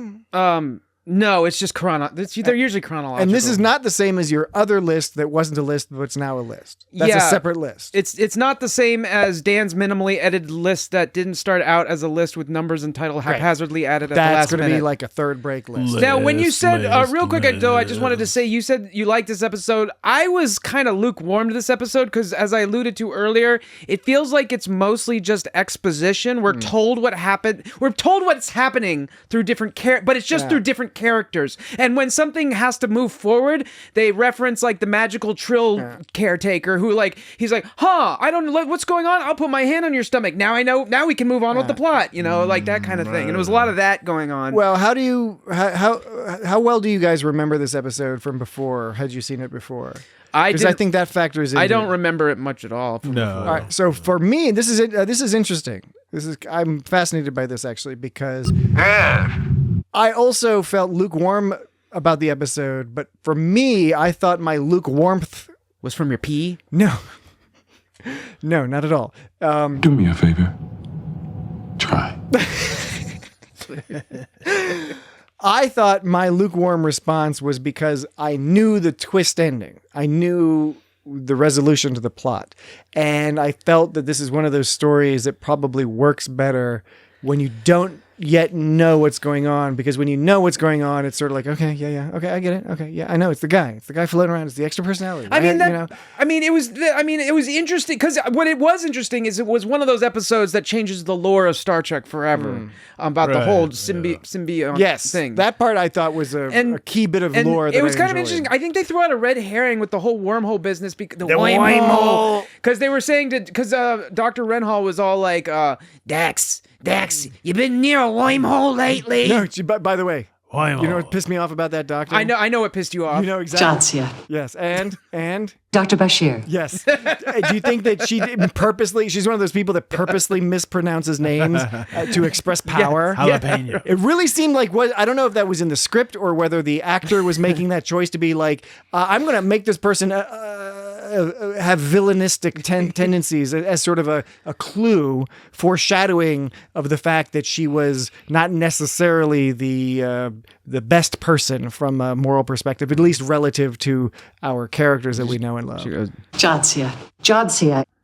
No, it's just they're usually chronological. And this is not the same as your other list that wasn't a list, but it's now a list. That's a separate list. It's not the same as Dan's minimally edited list that didn't start out as a list with numbers and title haphazardly added at the last minute. That's going to be like a third break list. Now, when you said, real quick, though, I just wanted to say, you said you liked this episode. I was kind of lukewarm to this episode because, as I alluded to earlier, it feels like it's mostly just exposition. We're told what happened. We're told what's happening through different but it's just through different characters. And when something has to move forward, they reference like the magical Trill caretaker who he's like, I don't know what's going on. I'll put my hand on your stomach. Now I know. Now we can move on with the plot, like that kind of thing. And it was a lot of that going on. Well, how well do you guys remember this episode from before? Had you seen it before? Because I think that factors in. I don't remember it much at all. From before. All right. So for me, this is interesting. I'm fascinated by this actually because I also felt lukewarm about the episode, but for me, I thought my lukewarmth was from your pee. No, not at all. Do me a favor. Try. I thought my lukewarm response was because I knew the twist ending. I knew the resolution to the plot. And I felt that this is one of those stories that probably works better when you don't yet know what's going on, because when you know what's going on, it's sort of like, okay, okay, I get it. Okay, yeah, I know it's the guy floating around. It's the extra personality. It was interesting because what it was interesting is it was one of those episodes that changes the lore of Star Trek forever about the whole symbiote thing. That part I thought was a key bit of lore. It was kind of interesting. I think they threw out a red herring with the whole wormhole business. The wormhole, because they were saying because Dr. Renhall was all like, Dax, you been near a wormhole lately? No, by the way, you know what pissed me off about that doctor? I know what pissed you off. You know exactly. Jadzia. Yes, and Dr. Bashir. Yes. Do you think that she purposely? She's one of those people that purposely mispronounces names to express power. Jalapeno. It really seemed like I don't know if that was in the script or whether the actor was making that choice to be like, I'm going to make this person have villainistic tendencies as sort of a clue, foreshadowing of the fact that she was not necessarily the best person from a moral perspective, at least relative to our characters that we know and love. Jadzia,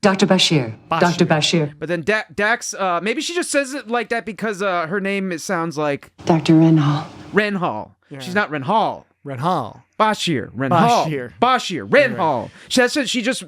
Dr. Bashir. Dr. Bashir. But then Dax, maybe she just says it like that because her name sounds like Dr. Renhall. Renhall. Yeah. She's not Renhall. Renhal. Bashir, Renhal, Bashir. Bashir, Renhal. She just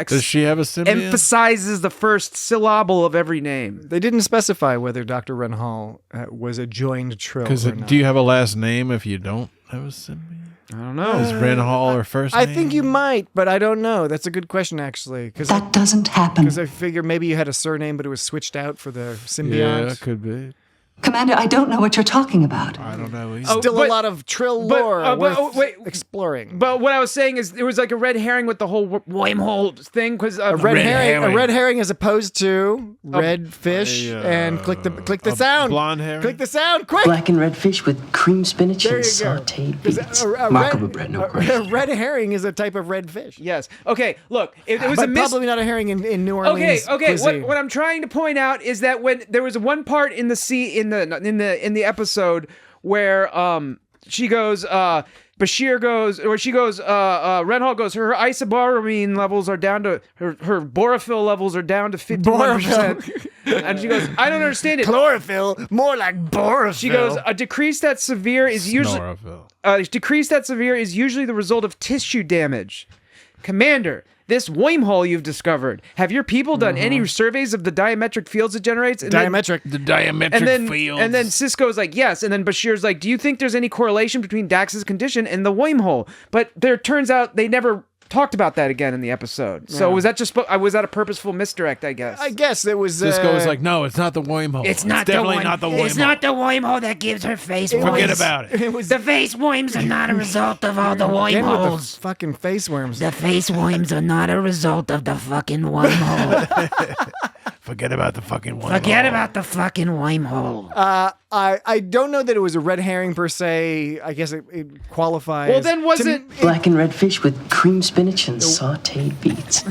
Does she have a symbiont? emphasizes the first syllable of every name. They didn't specify whether Dr. Renhal was a joined trill Because or not. do you have a last name if you don't have a symbiont? I don't know. Is Renhal her first name? I think you might, but I don't know. That's a good question, actually. That doesn't happen. Because I figure maybe you had a surname, but it was switched out for the symbiont. Yeah, it could be. Commander, I don't know what you're talking about. I don't know. Still a lot of trill lore worth wait, exploring. But what I was saying is there was like a red herring with the whole wormhole thing. Because A red herring as opposed to red fish, and click the sound. Blonde herring. Click the sound, quick. Black and red fish with cream spinach There and you go. sauteed 'Cause beets. a Mark red- of bread, no crunch. A red herring is a type of red fish. Yes. Okay. Look, it was but a probably not a herring in New Orleans. Okay. cuisine. What I'm trying to point out is that when there was one part in the episode where she goes Bashir goes, or she goes, Renhal goes, her isoboromine levels are down to, her borophyll levels are down to 51%. And she goes, I don't understand it. Chlorophyll, more like borophyll. She goes, a decrease that severe is usually the result of tissue damage. Commander, this wormhole you've discovered, have your people done any surveys of the diametric fields it generates? And the diametric fields. And then Cisco's like, yes. And then Bashir's like, do you think there's any correlation between Dax's condition and the wormhole? But there turns out they never talked about that again in the episode. So was that a purposeful misdirect, I guess? I guess it was. Cisco was like, no, it's not the wormhole. It's not definitely the not the wormhole. It's not the wormhole that gives her face worms. Forget about it. It was The face worms are not a result of all the again with the wormholes. fucking face worms. The face worms are not a result of the fucking wormhole. Forget about the fucking wormhole. Forget about the fucking wormhole. I don't know that it was a red herring per se. I guess it qualifies. Well, then was it... Black and red fish with cream spinach and sauteed beets.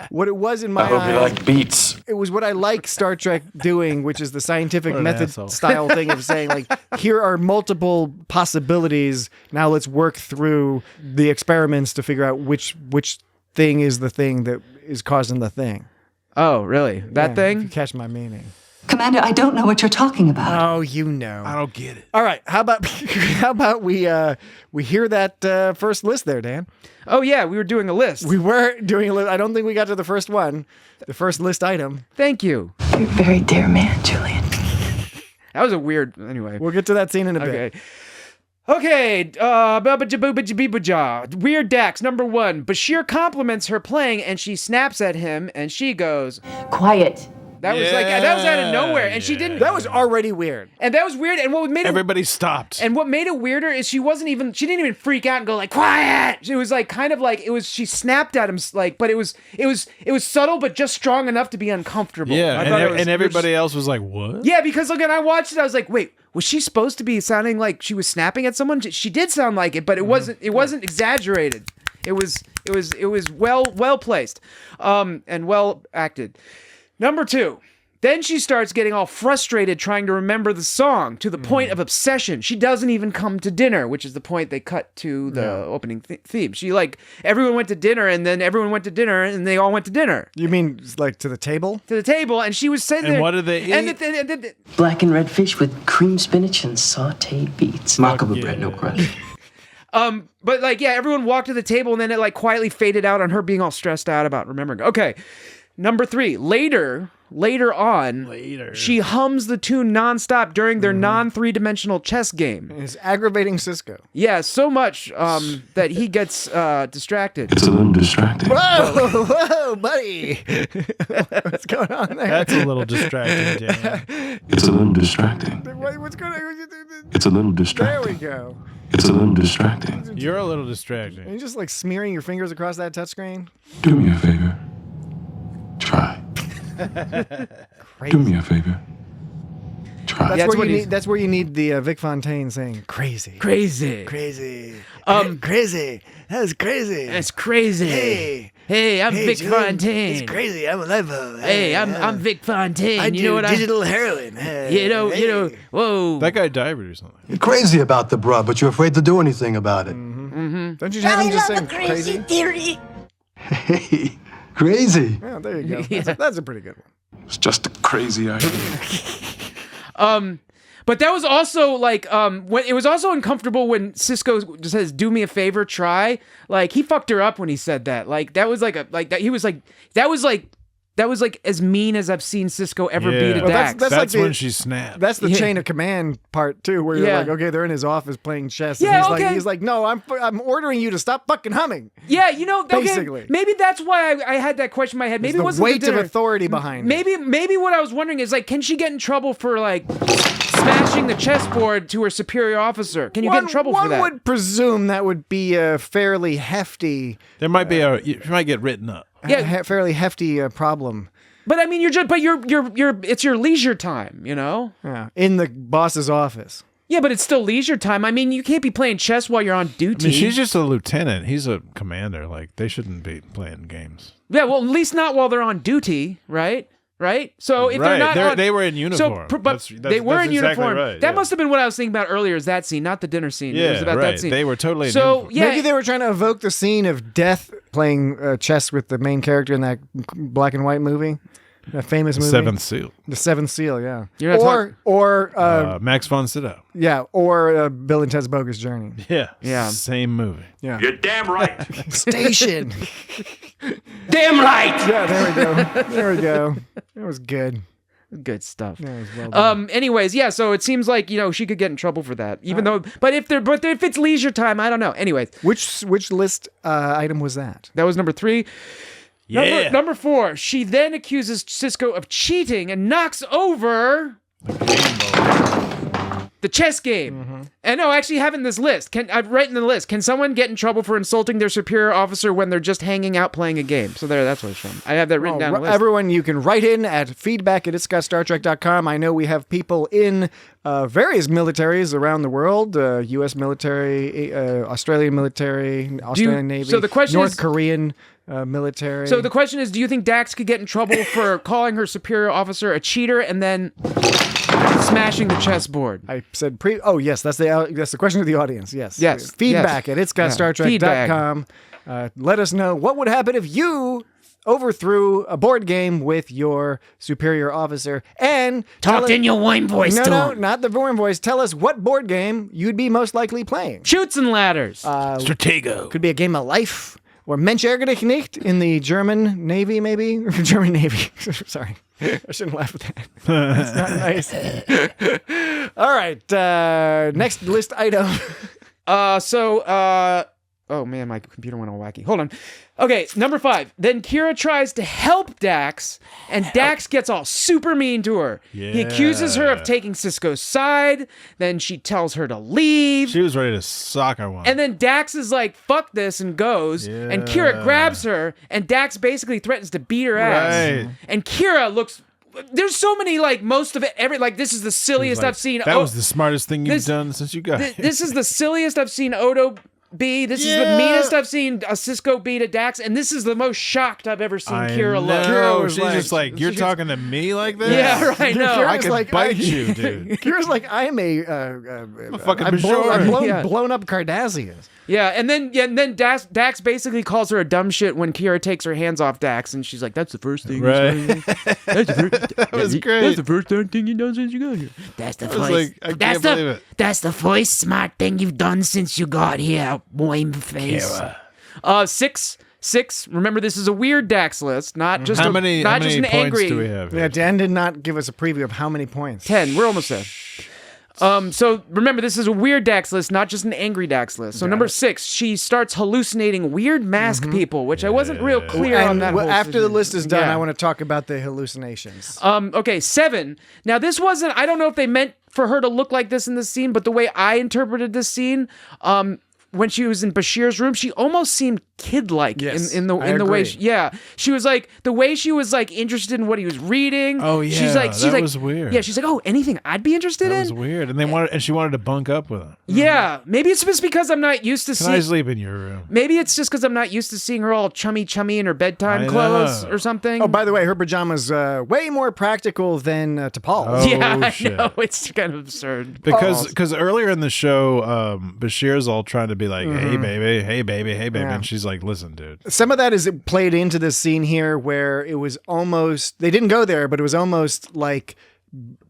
What it was in my I hope you eyes, like beets. it was what I like Star Trek doing, which is the scientific What an method asshole. style thing of saying, like, here are multiple possibilities. Now let's work through the experiments to figure out which thing is the thing that is causing the thing. Oh, really? That Yeah, if thing? you catch my meaning. Commander, I don't know what you're talking about. Oh, you know. I don't get it. All right. How about we hear that first list there, Dan? Oh, yeah, we were doing a list. We were doing a list. I don't think we got to the first one, the first list item. Thank you. You're a very dear man, Julian. That was a weird... Anyway. We'll get to that scene in a bit. Okay, Weird Dax, number 1. Bashir compliments her playing and she snaps at him and she goes, Quiet. that was out of nowhere. And she didn't, That was already weird. and that was weird. And what made it, Everybody stopped. and what made it weirder is she didn't even freak out and go like, quiet. It was like, kind of like, she snapped at him, like, but it was subtle, but just strong enough to be uncomfortable. Yeah, I thought it was- and everybody else was like, what? Yeah, because look, and I watched it, I was like, wait, was she supposed to be sounding like she was snapping at someone? She did sound like it, but it wasn't exaggerated. It was well placed, and well acted. Number 2. Then she starts getting all frustrated trying to remember the song to the point of obsession. She doesn't even come to dinner, which is the point they cut to the opening theme. She everyone went to dinner, and then everyone went to dinner, and they all went to dinner. You mean like to the table? To the table, and she was sitting there. And what did they eat? And Black and red fish with cream spinach and sauteed beets. Mark of bread, no crunch. But everyone walked to the table, and then it quietly faded out on her being all stressed out about remembering. Okay, number 3. Later on, she hums the tune nonstop during their non-3-dimensional chess game. It's aggravating Cisco. Yeah, so much that he gets distracted. It's a little distracting. Whoa, buddy. What's going on there? That's a little distracting, Dan. It's a little distracting. What's going on? It's a little There distracting. we go. It's a little distracting. You're a little Are distracting. you just smearing your fingers across that touchscreen? Do me a favor. Try. Do me a favor. Try. That's where you need the Vic Fontaine saying crazy. Crazy. Crazy. Crazy. That was crazy. That's crazy. Hey, I'm Vic Fontaine. It's crazy. I'm a lipo. Hey, I'm Vic Fontaine. I you know do what digital heroin. You know, whoa. That guy died or something. You're crazy about the broad, but you're afraid to do anything about it. Don't you have him just saying crazy? theory. Hey, crazy. Yeah, there you go. That's a pretty good one. It's just a crazy idea. But that was also like when it was also uncomfortable when Cisco just says, "Do me a favor, try." Like he fucked her up when he said that. Like that was like that was like as mean as I've seen Cisco ever be to Dax. That's like when she snapped. That's the chain of command part too, where you're like, okay, they're in his office playing chess. And he's like, no, I'm ordering you to stop fucking humming. Yeah, basically. Okay, maybe that's why I had that question in my head. Maybe it wasn't weight the dinner. of authority behind it. Maybe what I was wondering is like, can she get in trouble for like smashing the chessboard to her superior officer? Can you get in trouble for that? One would presume that would be a fairly hefty. There might be you might get written up. Yeah, fairly hefty problem. But I mean, it's your leisure time, you know? Yeah, in the boss's office. Yeah, but it's still leisure time. I mean, you can't be playing chess while you're on duty. I mean, she's just a lieutenant. He's a commander. Like, they shouldn't be playing games. Yeah, well, at least not while they're on duty, right? Right? So if they're not they were in uniform. They were in uniform. Right, that must have been what I was thinking about earlier, is that scene, not the dinner scene. Yeah, it was about that scene. They were totally in uniform. Maybe they were trying to evoke the scene of Death playing chess with the main character in that black and white movie. That famous movie. Seventh Seal. The Seventh Seal, yeah. Or Max von Sydow. Yeah, or Bill and Ted's Bogus Journey. Yeah. Same movie. Yeah. You're damn right. Station. Damn right. Yeah, there we go. There we go. That was good. Good stuff. Yeah, it was well done. Anyways, yeah. So it seems like she could get in trouble for that, even though. But if it's leisure time, I don't know. Anyways, which list item was that? That was number 3. Yeah. Number 4. She then accuses Cisco of cheating and knocks over the chess game. Mm-hmm. And no, actually having this list. I've written the list. Can someone get in trouble for insulting their superior officer when they're just hanging out playing a game? So that's what it's from. I have that written down on the list. Everyone, you can write in at feedback@itsgotstartrek.com. I know we have people in various militaries around the world, U.S. military, Australian military, Australian Navy, so the question North is, Korean military. So the question is, do you think Dax could get in trouble for calling her superior officer a cheater and then smashing the chessboard? I said Oh yes, that's the question of the audience. Yes. Yes. Feedback at itsgotstartrek.com. Let us know what would happen if you overthrew a board game with your superior officer, and talked in your Woim voice. No, not the Woim voice. Tell us what board game you'd be most likely playing. Shoots and Ladders. Stratego. Could be a game of life. Or Mensch ärgere dich nicht in the German Navy, maybe? German Navy. Sorry. I shouldn't laugh at that. That's not nice. All right. Next list item. Oh man, my computer went all wacky. Hold on. Okay, number 5. Then Kira tries to help Dax, and Dax gets all super mean to her. Yeah. He accuses her of taking Cisco's side. Then she tells her to leave. She was ready to sock her one. And then Dax is like, fuck this, and goes. Yeah. And Kira grabs her, and Dax basically threatens to beat her ass. Right. And Kira looks... There's so many, like, most of it, this is the silliest I've seen. That was the smartest thing you've done since you got here. This is the silliest I've seen Odo be. This is the meanest I've seen a Cisco be to Dax, and this is the most shocked I've ever seen Kira look. No, she's just like, you're talking to me like this? Yeah, right, no. I could bite you, dude. Kira's like, I'm a fucking I've blown up Cardassians. Yeah, and then Dax basically calls her a dumb shit when Kira takes her hands off Dax, and she's like, "That's the first thing." Right. That was great. That's the first thing you've done since you got here. That's the I was first. like, I can't believe it. That's the first smart thing you've done since you got here, Woim face. 6. Remember, this is a weird Dax list, not just how many just an points angry. do we have? Yeah, Dan did not give us a preview of how many points. 10. We're almost there. So remember, this is a weird Dax list, not just an angry Dax list. So number 6, she starts hallucinating weird mask people, which I wasn't real clear on that. After the list is done, I want to talk about the hallucinations. Okay, 7. Now this wasn't. I don't know if they meant for her to look like this in the scene, but the way I interpreted this scene, when she was in Bashir's room, she almost seemed kid-like in the way she was like, the way she was like interested in what he was reading. Oh yeah, she's like that was weird. Yeah, she's like, oh, anything I'd be interested in. That was weird, and she wanted to bunk up with him. Yeah, maybe it's just because I'm not used to seeing. Can I sleep in your room? Maybe it's just because I'm not used to seeing her all chummy in her bedtime clothes or something. Oh, by the way, her pajamas way more practical than T'Pol. Oh, yeah, I know, it's kind of absurd. Because earlier in the show, Bashir's all trying to be like, hey baby, hey baby, hey baby, and she's like, listen, dude. Some of that is played into this scene here where it was almost, they didn't go there, but it was almost like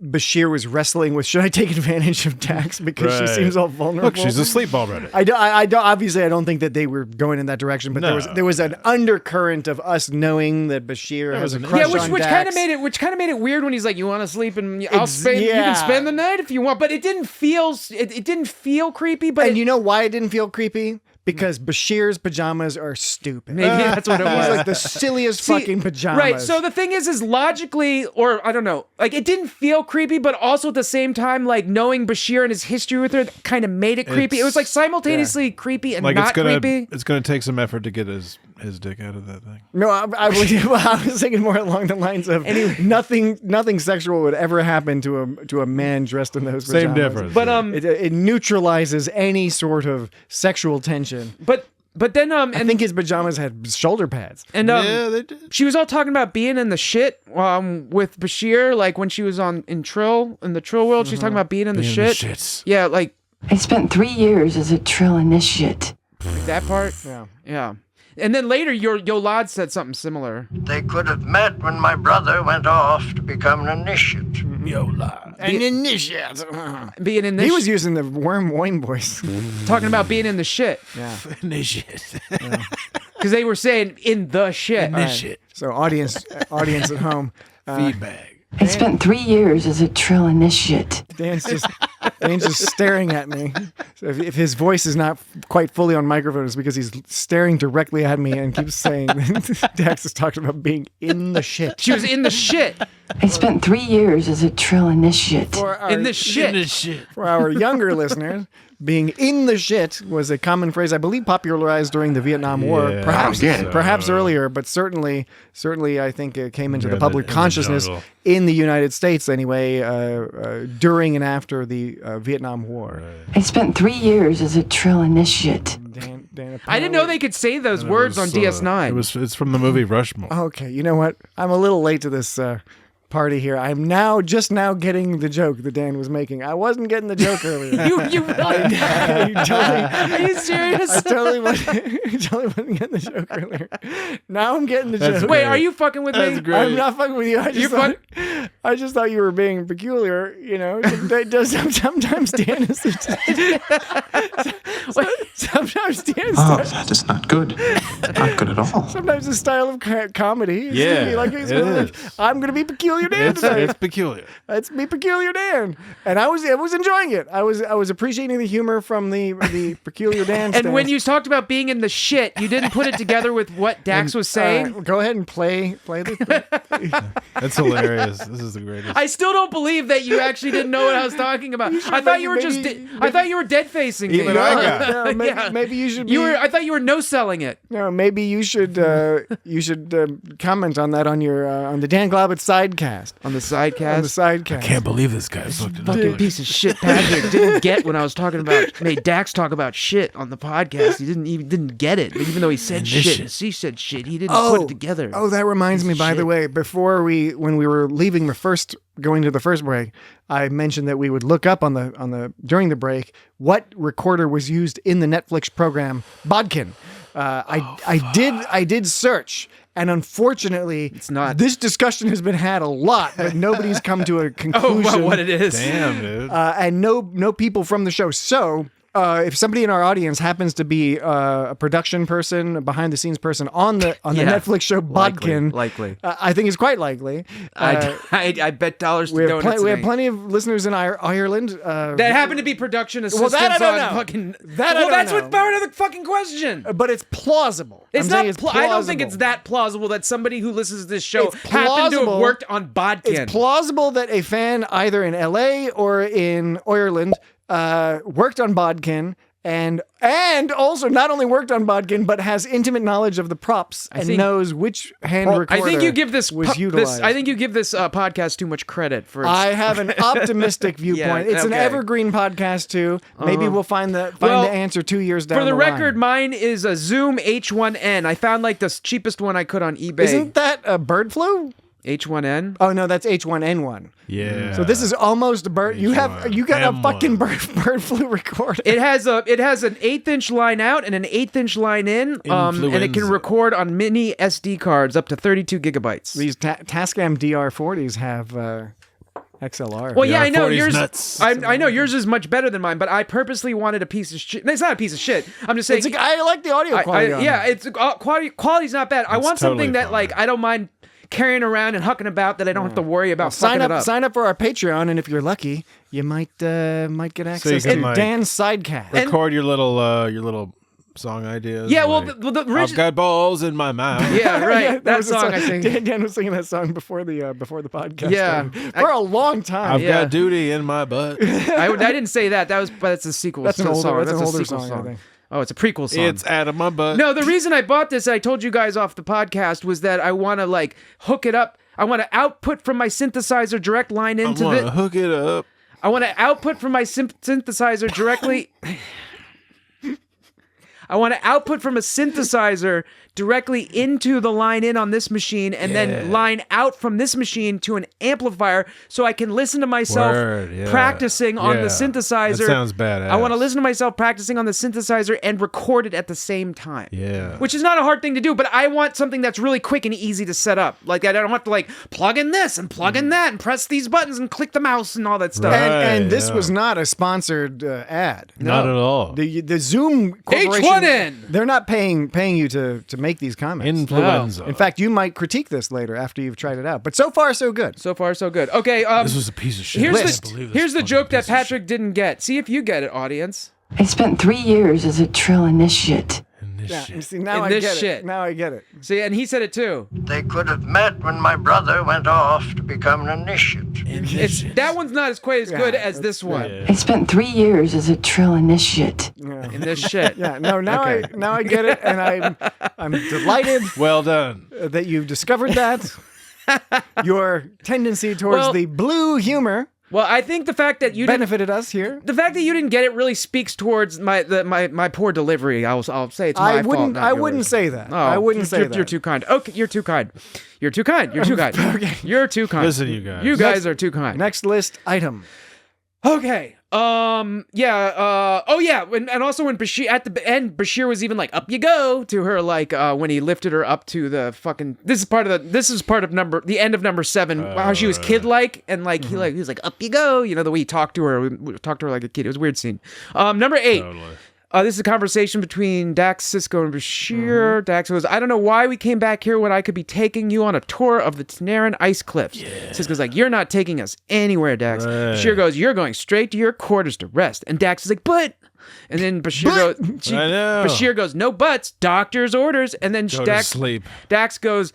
Bashir was wrestling with, should I take advantage of Dax because she seems all vulnerable? Look, she's asleep already. I don't, obviously, I don't think that they were going in that direction, but there was an undercurrent of us knowing that Bashir has a crush on which Dax. kind of made it weird when he's like, "You want to sleep and you can spend the night if you want," but it didn't feel creepy. But you know why it didn't feel creepy? Because Bashir's pajamas are stupid. Maybe that's what it was. He's like the silliest fucking pajamas. Right. So the thing is logically, or I don't know, like it didn't feel creepy, but also at the same time, like knowing Bashir and his history with her kind of made it creepy. It was like simultaneously creepy and like not creepy. It's gonna take some effort to get his dick out of that thing. No, I was thinking more along the lines of nothing sexual would ever happen to a man dressed in those pajamas. Same difference. But it neutralizes any sort of sexual tension. But then I think his pajamas had shoulder pads. And they did. She was all talking about being in the shit with Bashir, like when she was in the Trill world. She's talking about being in the shit. Shits. Yeah, like I spent 3 years as a Trill initiate. like that part. Yeah. And then later, Yolad said something similar. They could have met when my brother went off to become an initiate. Yola. An initiate. Being in the He was using the worm wine voice. talking about being in the shit. Yeah. Initiate. Because they were saying in the shit. Initiate. So audience at home. Feedback. I spent 3 years as a Trill initiate. Dan's just staring at me. So if his voice is not quite fully on microphone, it's because he's staring directly at me and keeps saying Dax is talking about being in the shit. She was in the shit. I spent 3 years as a Trill initiate. In the shit. For our younger listeners, being in the shit was a common phrase, I believe, popularized during the Vietnam War. Yeah, Perhaps earlier, but certainly, I think it came into the public in the consciousness jungle. in the United States anyway, during and after the Vietnam War. I spent 3 years as a Trill initiate. Dan I didn't know they could say those words on DS9. It's from the movie Rushmore. Okay, you know what? I'm a little late to this party here. I'm just now getting the joke that Dan was making. I wasn't getting the joke earlier. you really? Are you serious? I totally wasn't getting the joke earlier. Now I'm getting the joke. Wait, are you fucking with me? great. I'm not fucking with you. I just thought you were being peculiar. You know, sometimes Dan is. Sometimes Dan is. Oh, that is not good. Not good at all. Sometimes the style of comedy. Is Yeah, to be like, it is. I'm gonna be peculiar Dan today. It's peculiar. It's me, peculiar Dan, and I was enjoying it. I was appreciating the humor from the peculiar Dan. And when you talked about being in the shit, you didn't put it together with what Dax was saying. Go ahead and play the. That's hilarious. This is the greatest. I still don't believe that you actually didn't know what I was talking about. I thought you were I thought you were dead facing me. Even I got it. No, maybe you should. I thought you were no selling it. No, maybe you should comment on that on your on the Dan Glaubitz sidecast. On the sidecast? On the sidecast. Can't believe this guy fucked it up. Fucking piece of shit Patrick didn't get when I was talking about made Dax talk about shit on the podcast. He didn't get it. Even though he said shit. He said shit. He didn't put it together. Oh, that reminds me, by the way, when we were leaving going to the first break, I mentioned that we would look up on the during the break what recorder was used in the Netflix program Bodkin. I did search, and unfortunately, it's not. This discussion has been had a lot, but nobody's come to a conclusion. What it is? Damn, dude. And no people from the show. So. If somebody in our audience happens to be a production person, a behind-the-scenes person on the Netflix show Bodkin, likely. I think it's quite likely. I bet dollars to donuts. We have plenty of listeners in Ireland that happen to be production assistants. Well, that I don't on know. Fucking. That's what's part of the fucking question. But it's plausible. It's not. I don't think it's that plausible that somebody who listens to this show happened to have worked on Bodkin. It's plausible that a fan either in LA or in Ireland worked on Bodkin and also not only worked on Bodkin but has intimate knowledge of the props and knows which hand recorder I think you give this was utilized. I think you give this podcast too much credit for. I have an optimistic viewpoint. It's an evergreen podcast too. Maybe we'll find the answer 2 years down the line. For the record, mine is a Zoom H1N. I found like the cheapest one I could on eBay. Isn't that a bird flu? H1N? Oh no, that's H1N1. Yeah. So this is almost a bird. You got a fucking bird flu recorder. It has an 1/8 inch line out and an 1/8 inch line in. And it can record on mini SD cards up to 32 gigabytes. These Tascam DR40s have XLR. Well, yeah, I know 40's yours. nuts. I know yours is much better than mine, but I purposely wanted a piece of shit. It's not a piece of shit. I'm just saying. I like the audio quality. It's quality's not bad. I want something that like I don't mind carrying around and hucking about that I don't have to worry about fucking it up. Sign up for our Patreon, and if you're lucky, you might get access can, to like, Dan's sidecast. Record your little song ideas. Yeah, well, like, the I've got balls in my mouth. Yeah, right. Yeah, that song, I think. Dan was singing that song before the podcast. Yeah, for a long time. I've got duty in my butt. I didn't say that. But it's a sequel. That's an older song. That's an older sequel song, I think. Oh, it's a prequel song. It's out of my butt. No, the reason I bought this, I told you guys off the podcast, was that I want to like hook it up. I want to output from my synthesizer direct line into the. Hook it up. I want to output from my synthesizer directly. I want to output from a synthesizer directly into the line in on this machine and then line out from this machine to an amplifier so I can listen to myself practicing on the synthesizer. That sounds badass. I want to listen to myself practicing on the synthesizer and record it at the same time. Yeah. Which is not a hard thing to do, but I want something that's really quick and easy to set up. Like I don't have to like plug in this and plug in that and press these buttons and click the mouse and all that stuff. And this was not a sponsored ad. Not at all. The Zoom Corporation, H1N! They're not paying you to make these comments. Influenza. No. In fact, you might critique this later after you've tried it out. But so far, so good. So far, so good. Okay. This was a piece of shit. Here's the joke that Patrick didn't get. See if you get it, audience. I spent 3 years as a trill initiate. You see, now In I this get shit. it. Now I get it. See, and he said it too. They could have met when my brother went off to become an initiate. That one's not as quite as good as this one. I spent 3 years as a trill initiate. In this shit. Yeah, no, now I get it, and I'm delighted. Well done. That you've discovered that. Your tendency towards the blue humor. Well, I think the fact that you benefited us here. The fact that you didn't get it really speaks towards my poor delivery. I'll say it's my fault. I wouldn't say that. Oh, I wouldn't say that. You're too kind. Okay, you're too kind. You're too kind. You're too kind. Okay. You're too kind. Listen, you guys. You guys are too kind. Next list item. Okay. And also when Bashir at the end, Bashir was even like, "Up you go" to her, like when he lifted her up to the fucking. This is part of the end of number 7. How she was kid like and like he was like, "Up you go," you know, the way he talked to her like a kid. It was a weird scene. Number 8. Totally. This is a conversation between Dax, Cisco, and Bashir. Dax goes, "I don't know why we came back here when I could be taking you on a tour of the Tanaran ice cliffs." Cisco's like, "You're not taking us anywhere, Dax." Bashir goes, "You're going straight to your quarters to rest." And Dax is like, "But..." And then Bashir goes, "No buts, doctor's orders." And then Dax goes,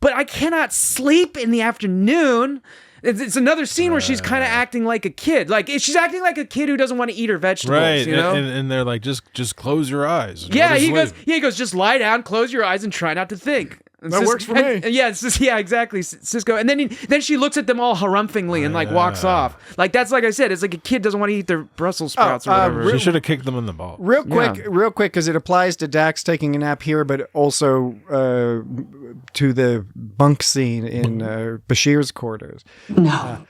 "But I cannot sleep in the afternoon." It's another scene where she's kind of acting like a kid. Like she's acting like a kid who doesn't want to eat her vegetables. Right, you know? and they're like, just close your eyes. Yeah, he goes, just lie down, close your eyes, and try not to think. And that works for me. Yeah, exactly, Cisco. And then she looks at them all harumphingly and like walks off. Like that's like I said, it's like a kid doesn't want to eat their Brussels sprouts or whatever. She should have kicked them in the ball. Real quick, because it applies to Dax taking a nap here, but also to the bunk scene in Bashir's quarters. No.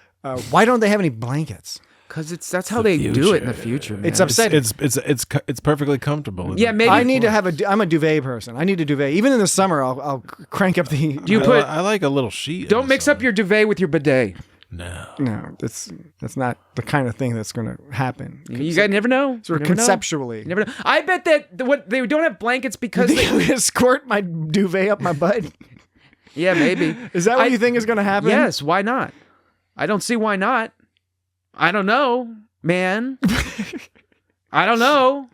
Why don't they have any blankets? Because that's how they do it in the future. Man. It's upsetting. It's perfectly comfortable. Yeah, maybe. I need to have I'm a duvet person. I need a duvet. Even in the summer, I'll crank up the. I like a little sheet. Don't mix up your duvet with your bidet. No, that's not the kind of thing that's going to happen. You guys never know. Sort of conceptually. You never know. I bet that they don't have blankets because they squirt my duvet up my butt. Yeah, maybe. Is that what you think is going to happen? Yes. Why not? I don't see why not. I don't know, man. I don't know.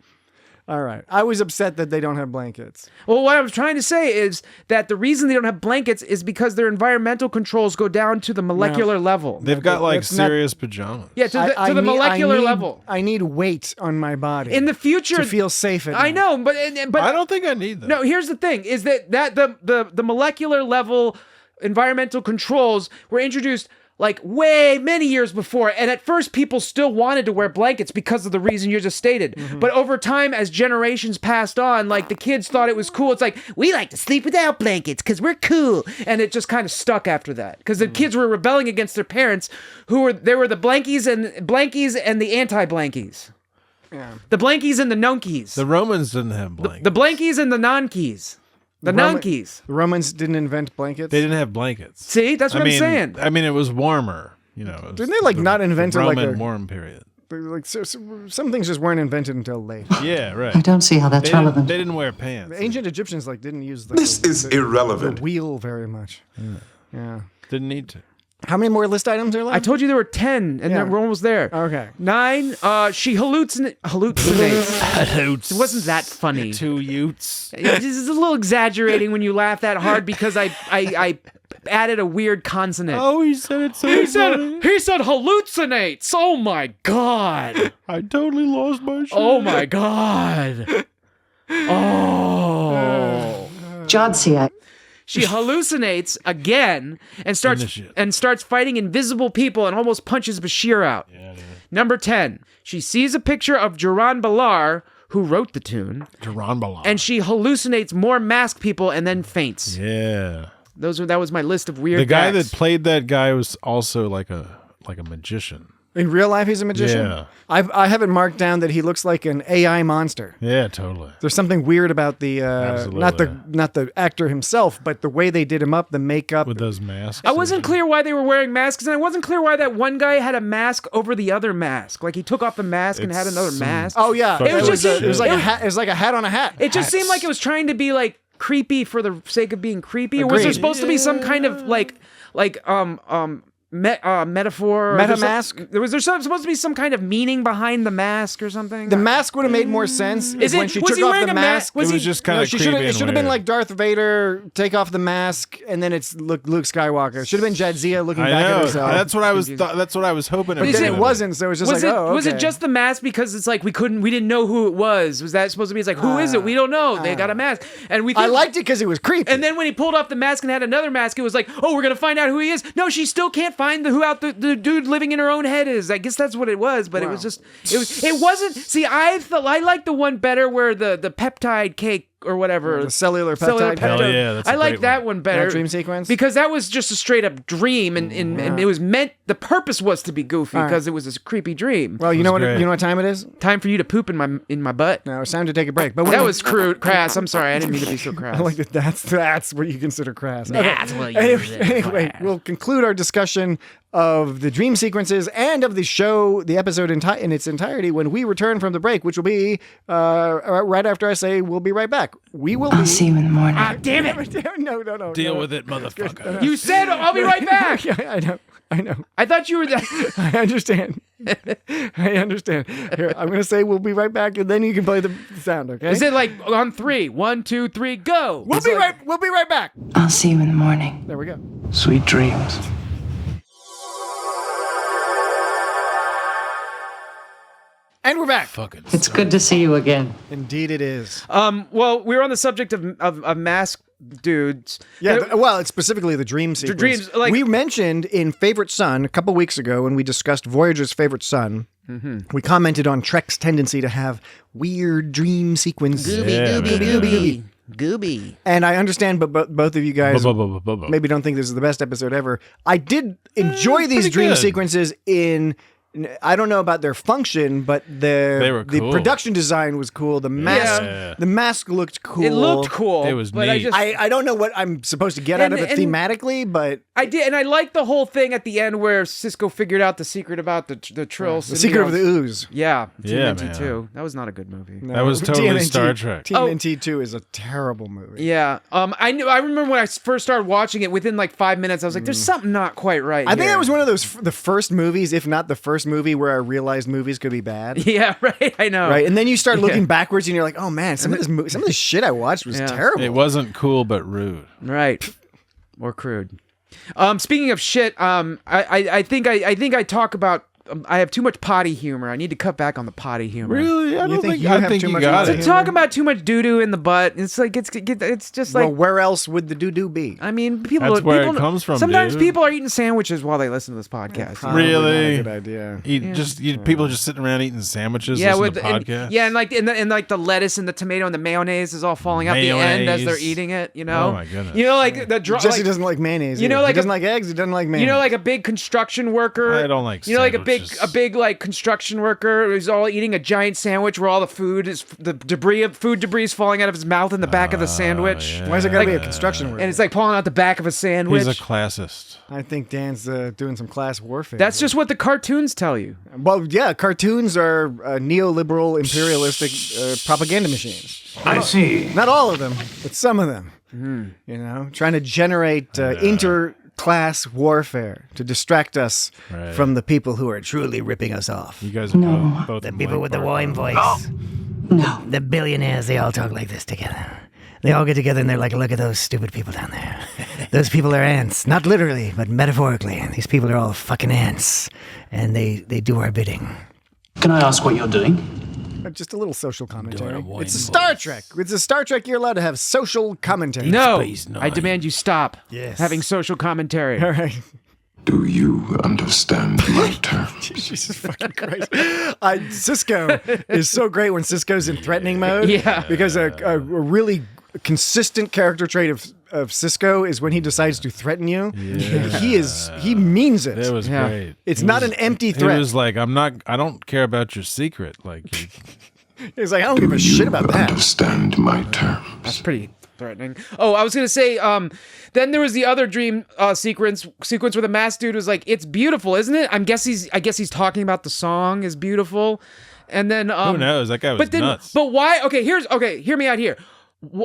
All right. I was upset that they don't have blankets. Well, what I was trying to say is that the reason they don't have blankets is because their environmental controls go down to the molecular level. They've got like serious pajamas. Yeah, to the molecular level. I need weight on my body. In the future, to feel safe. I know, but I don't think I need that. No, here's the thing: is that the molecular level environmental controls were introduced like way many years before, and at first people still wanted to wear blankets because of the reason you just stated. But over time, as generations passed on, like the kids thought it was cool. It's like, we like to sleep without blankets because we're cool, and it just kind of stuck after that because the kids were rebelling against their parents, who were the blankies and the anti-blankies. Yeah. The blankies and the nonkies. The Romans didn't have blankets. The blankies and the nonkies. The nonkies. The Romans didn't invent blankets? They didn't have blankets. See, that's what I'm saying. I mean, it was warmer. You know, Didn't they like not invent like Roman a warm period? Like some things just weren't invented until late. Yeah, right. I don't see how that's relevant. They didn't wear pants. The ancient Egyptians like didn't use like, This is irrelevant. the wheel very much. Yeah. Didn't need to. How many more list items are left? I told you there were 10, and Yeah. we're almost there. Okay. 9. She hallucinates. It wasn't that funny. 2 Utes. It's a little exaggerating when you laugh that hard because I added a weird consonant. Oh, he said it so He funny. said hallucinates. Oh my god. I totally lost my shit. Oh my god. Oh. Jadzia. She hallucinates again and starts fighting invisible people and almost punches Bashir out. Number 10. She sees a picture of Duran Balar, who wrote the tune. Duran Balar. And she hallucinates more masked people and then faints. Yeah. That was my list of weird The guy facts. that played that guy was also like a magician. In real life, he's a magician. Yeah. I have it marked down that he looks like an AI monster. Yeah, totally. There's something weird about the not the actor himself, but the way they did him up, the makeup with those masks. I wasn't clear why they were wearing masks, and I wasn't clear why that one guy had a mask over the other mask. Like he took off the mask and had another mask. Oh yeah, It was just it was like a hat. It was like a hat on a hat. It just seemed like it was trying to be like creepy for the sake of being creepy. Or was there supposed to be some kind of metaphor? Meta mask? Was there supposed to be some kind of meaning behind the mask or something? The mask would have made more sense Is when it- she was took he off wearing the a mask. was It was just kind of creepy It should have been weird. like Darth Vader take off the mask, and then it's Luke Skywalker. It should have been Jadzia looking I back know. at herself. That's what I was. That's what I was hoping. But then it wasn't, so it was just was like, it, oh, okay. was it just the mask because it's like we didn't know who it was? Was that supposed to be? It's like, who is it? We don't know. They got a mask, and we. I liked it because it was creepy. And then when he pulled off the mask and had another mask, it was like, oh, we're gonna find out who he is. No, she still can't find who out the dude living in her own head is. I guess that's what it was, but it was just it wasn't. See, I like the one better where the peptide cake or whatever, the cellular peptide. Hell yeah, that's a I like great that one better. That dream sequence? Because that was just a straight up dream, and it was meant. The purpose was to be goofy All right. because it was a creepy dream. Well, you know what time it is? Time for you to poop in my butt. No, it's time to take a break. But That was crass. I'm sorry, I didn't mean to be so crass. I like that. That's what you consider crass. That's what you consider Anyway, crass. we'll conclude our discussion of the dream sequences and of the show, the episode in its entirety, when we return from the break, which will be right after I say we'll be right back. We will. I'll see you in the morning. Ah, damn it! No. Deal with it, motherfucker. You said I'll be right back. Yeah, I know. I thought you were that. I understand. I understand. Here, I'm going to say we'll be right back, and then you can play the sound. Okay? Is it like on 3? 1, 2, 3, go? We'll be right back. I'll see you in the morning. There we go. Sweet dreams. And we're back. It's good to see you again. Indeed, it is. Well, we were on the subject of mask dudes. Yeah, well, it's specifically the dream sequence. dreams, like- we mentioned in Favorite Son a couple weeks ago when we discussed Voyager's Favorite Son. Mm-hmm. We commented on Trek's tendency to have weird dream sequences. Gooby. And I understand, but both of you guys Bu-bu-bu-bu-bu-bu. maybe don't think this is the best episode ever. I did enjoy these dream good. sequences in... I don't know about their function, but They were the cool. production design was cool. The mask, Yeah. the mask looked cool. It looked cool. It was but neat. I don't know what I'm supposed to get out of it And- thematically, but I did, and I liked the whole thing at the end where Cisco figured out the secret about the Trill. the secret of the ooze. Yeah, Yeah, TMNT man. 2. That was not a good movie. That was totally Star Trek. TMNT 2 is a terrible movie. Yeah. I remember when I first started watching it, within like 5 minutes, I was like, there's something not quite right I think here. that was one of the first movies, if not the first movie, where I realized movies could be bad. Yeah, right. I know. Right, and then you start looking backwards, and you're like, "Oh man, some of this shit I watched was Yeah. terrible." It wasn't cool, but rude. Right. Or crude. Speaking of shit, I think I talk about. I have too much potty humor. I need to cut back on the potty humor. Really? I don't think think you I have think too you much got potty it. humor? Talk about too much doo doo in the butt. It's like it's just like. Well, where else would the doo-doo be? I mean, people. That's where it people- comes from, Sometimes dude. people are eating sandwiches while they listen to this podcast. Probably Really? not a good idea. People just sitting around eating sandwiches, Yeah, listening with to podcasts. and like the lettuce and the tomato and the mayonnaise is all falling out the end as they're Mayonnaise. eting it. You know. Oh, my goodness. You know, like the Jesse doesn't like mayonnaise. You know, either. like he doesn't a- like eggs. He doesn't like mayonnaise. You know, like a big construction worker. I don't like You know, like a big big like construction worker who's all eating a giant sandwich where all the food debris is falling out of his mouth in the back of the sandwich. Yeah. Why is it gotta be a construction worker? And it's like pulling out the back of a sandwich. He's a classist. I think Dan's doing some class warfare. That's just what the cartoons tell you. Well, yeah, cartoons are neoliberal, imperialistic propaganda machines. I see. Not all of them, but some of them. You know, trying to generate inter-class warfare to distract us from the people who are truly ripping us off. You guys are both The people with the White Woim voice. No. The billionaires, they all talk like this together. They all get together and they're like, look at those stupid people down there. Those people are ants. Not literally, but metaphorically. These people are all fucking ants. And they do our bidding. Can I ask what you're doing? Just a little social commentary. It's a Star Trek. It's a Star Trek. You're allowed to have social commentary. No, I demand you stop Yes. having social commentary. All right. Do you understand my terms? Jesus fucking Christ. Cisco is so great when Cisco's in threatening mode. Yeah. Because a really consistent character trait of Cisco is when he decides to threaten you. Yeah. He means it. It was great. It's not an empty threat. It was like, I don't care about your secret. Like, He's like, I don't give a shit about that. Understand my terms. That's pretty threatening. Oh, I was gonna say, then there was the other dream sequence where the masked dude was like, "It's beautiful, isn't it?" I guess he's talking about the song is beautiful, and then who knows? That guy was nuts. But why? Hear me out here.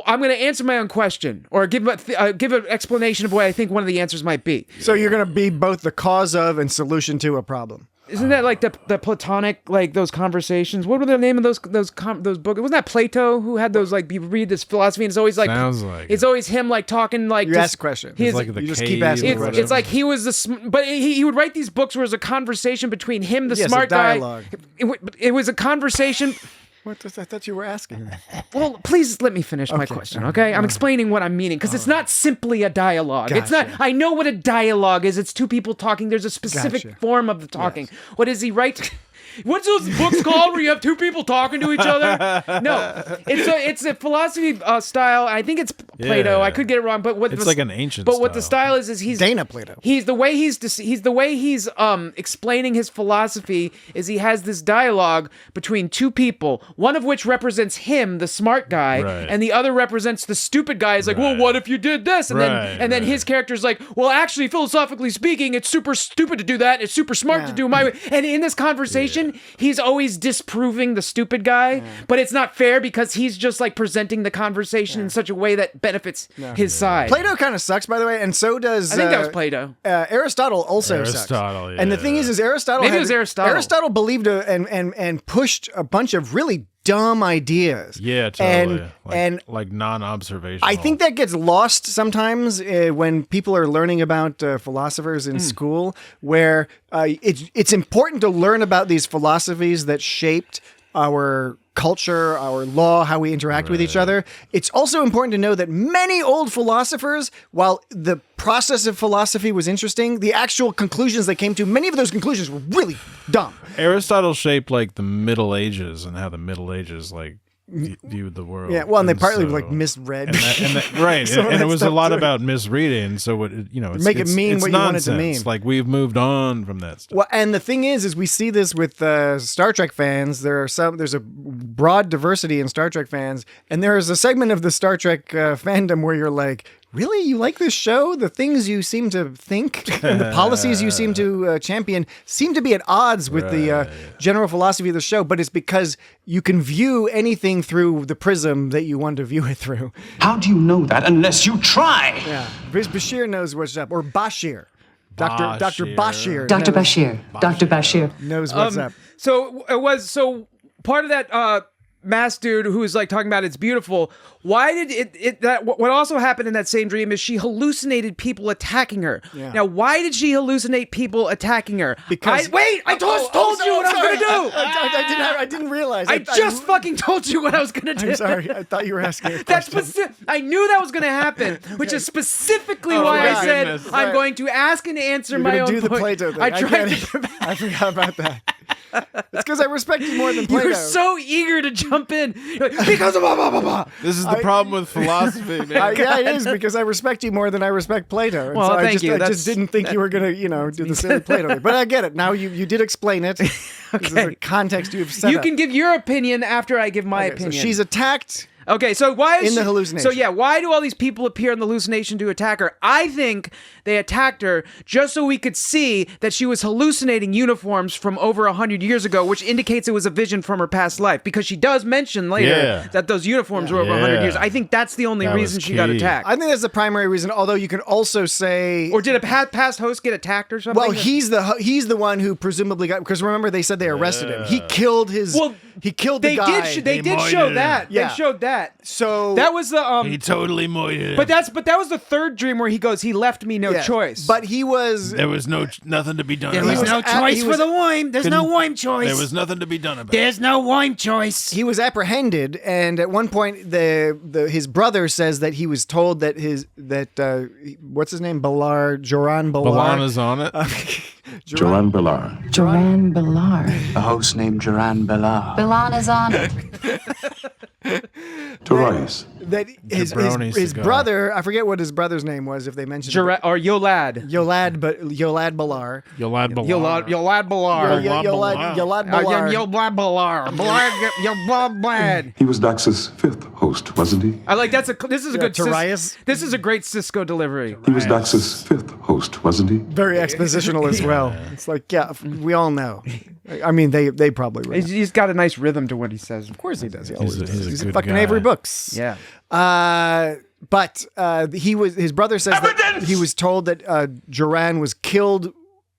I'm going to answer my own question, or give an explanation of what I think one of the answers might be. So you're going to be both the cause of and solution to a problem. Isn't that like the Platonic, like those conversations? What were the name of those books? Wasn't that Plato who had those, like, you read this philosophy and it's always like, sounds like it's always him like talking like, you ask questions. It's like the you just cave keep asking or questions. it's like he was but he would write these books where it was a conversation between him, the Yes, smart a dialogue. guy. It was a conversation. What? I thought you were asking. Well, please let me finish my question, okay? I'm explaining what I'm meaning, because it's not simply a dialogue. Gotcha. It's not. I know what a dialogue is. It's two people talking. There's a specific Gotcha. form of the talking. Yes. What does he write? What's those books called where you have two people talking to each other? No, it's a philosophy style. I think it's Plato. Yeah. I could get it wrong, but it's like an ancient. But what the style is he's Dana Plato. He's the way he's explaining his philosophy is he has this dialogue between two people, one of which represents him, the smart guy, and the other represents the stupid guy. He's like, well, what if you did this? And then his character's like, well, actually, philosophically speaking, it's super stupid to do that. It's super smart to do my way. And in this conversation, he's always disproving the stupid guy, but it's not fair because he's just like presenting the conversation in such a way that benefits his side. Plato kind of sucks, by the way, and so does. I think that was Plato. Aristotle also sucks. Yeah. And the thing is Aristotle. Maybe it was Aristotle. Aristotle believed and pushed a bunch of really dumb ideas. Yeah, totally. And like non-observational. I think that gets lost sometimes when people are learning about philosophers in school, where it's important to learn about these philosophies that shaped our culture, our law, how we interact with each other. It's also important to know that many old philosophers, while the process of philosophy was interesting, the actual conclusions they came to, many of those conclusions were really dumb. Aristotle shaped like the Middle Ages and how the Middle Ages like viewed the world. Yeah, well, and they partly like misread. Right, Some of and that it was a stuff lot too. about misreading. So what it's Make it mean it's what you want it to nonsense. mean. Like we've moved on from that stuff. Well, and the thing is we see this with Star Trek fans. There's a broad diversity in Star Trek fans, and there is a segment of the Star Trek fandom where you're like, really? You like this show? The things you seem to think and the policies you seem to champion seem to be at odds with the general philosophy of the show, but it's because you can view anything through the prism that you want to view it through. How do you know that unless you try? Yeah. Bashir knows what's up. Or Bashir. Dr. Bashir. Dr. Bashir. Dr. Bashir. Knows what's up. So part of that masked dude who's like talking about it's beautiful. Why did what also happened in that same dream is she hallucinated people attacking her. Yeah. Now, why did she hallucinate people attacking her? Because I just told you what I was gonna do. I didn't realize. I just fucking told you what I was gonna do. I'm sorry. I thought you were asking a That's question. I knew that was gonna happen, which is specifically why I said I'm going to ask and answer You're my gonna own do the point. Plato thing. I tried I forgot about that. It's because I respect you more than Plato. You're so eager to jump in. You're like, because of blah, blah, blah, blah. This is the problem with philosophy, man. Yeah, it is because I respect you more than I respect Plato. And Well, so thank you. I just didn't think you were going to, do the silly Plato thing. But I get it. Now you did explain it. This is the context you've set You up. can give your opinion after I give my opinion. So she's attacked. Okay, so why is In the she- hallucination. So yeah, why do all these people appear in the hallucination to attack her? I think they attacked her just so we could see that she was hallucinating uniforms from over 100 years ago, which indicates it was a vision from her past life. Because she does mention later that those uniforms were over 100 years. I think that's the only That reason was she got key. attacked. I think that's the primary reason. Although you can also say, Or did a past host get attacked or something? well, he's the one who presumably got, because remember they said they arrested him. He killed his. Well, he killed the they guy. did show moited that. him. Yeah. They showed that. So That was the He totally moited. But that was the third dream where he goes, he left me no yeah. choice. But he was. there was nothing to be done. There about was it. no he choice was- for the Woim. There's no Woim choice. There was nothing to be done about it. There's no Woim choice. He was apprehended, and at one point, his brother says that he was told that what's his name, Joran Balar. Balana's on it. Joran Belar. Joran Belar. A host named Duran Belar. Bilana's on it. Torias. That his Jabroni cigar. brother, I forget what his brother's name was, if they mentioned it. or Yolad. Yolad Balar. Yolad Balar. Yolad Balar. Yolad Balar. Yolad Balar. He was Dax's fifth host, wasn't he? I like this is a good Torias. this is a great Cisco delivery. He was Dax's fifth host, wasn't he? Very expositional as well. It's like, yeah, we all know. I mean, they probably would. He's got a nice rhythm to what he says. Of course he does. He always does. he's a good fucking guy. Avery Brooks. Yeah. But his brother says that he was told that Joran was killed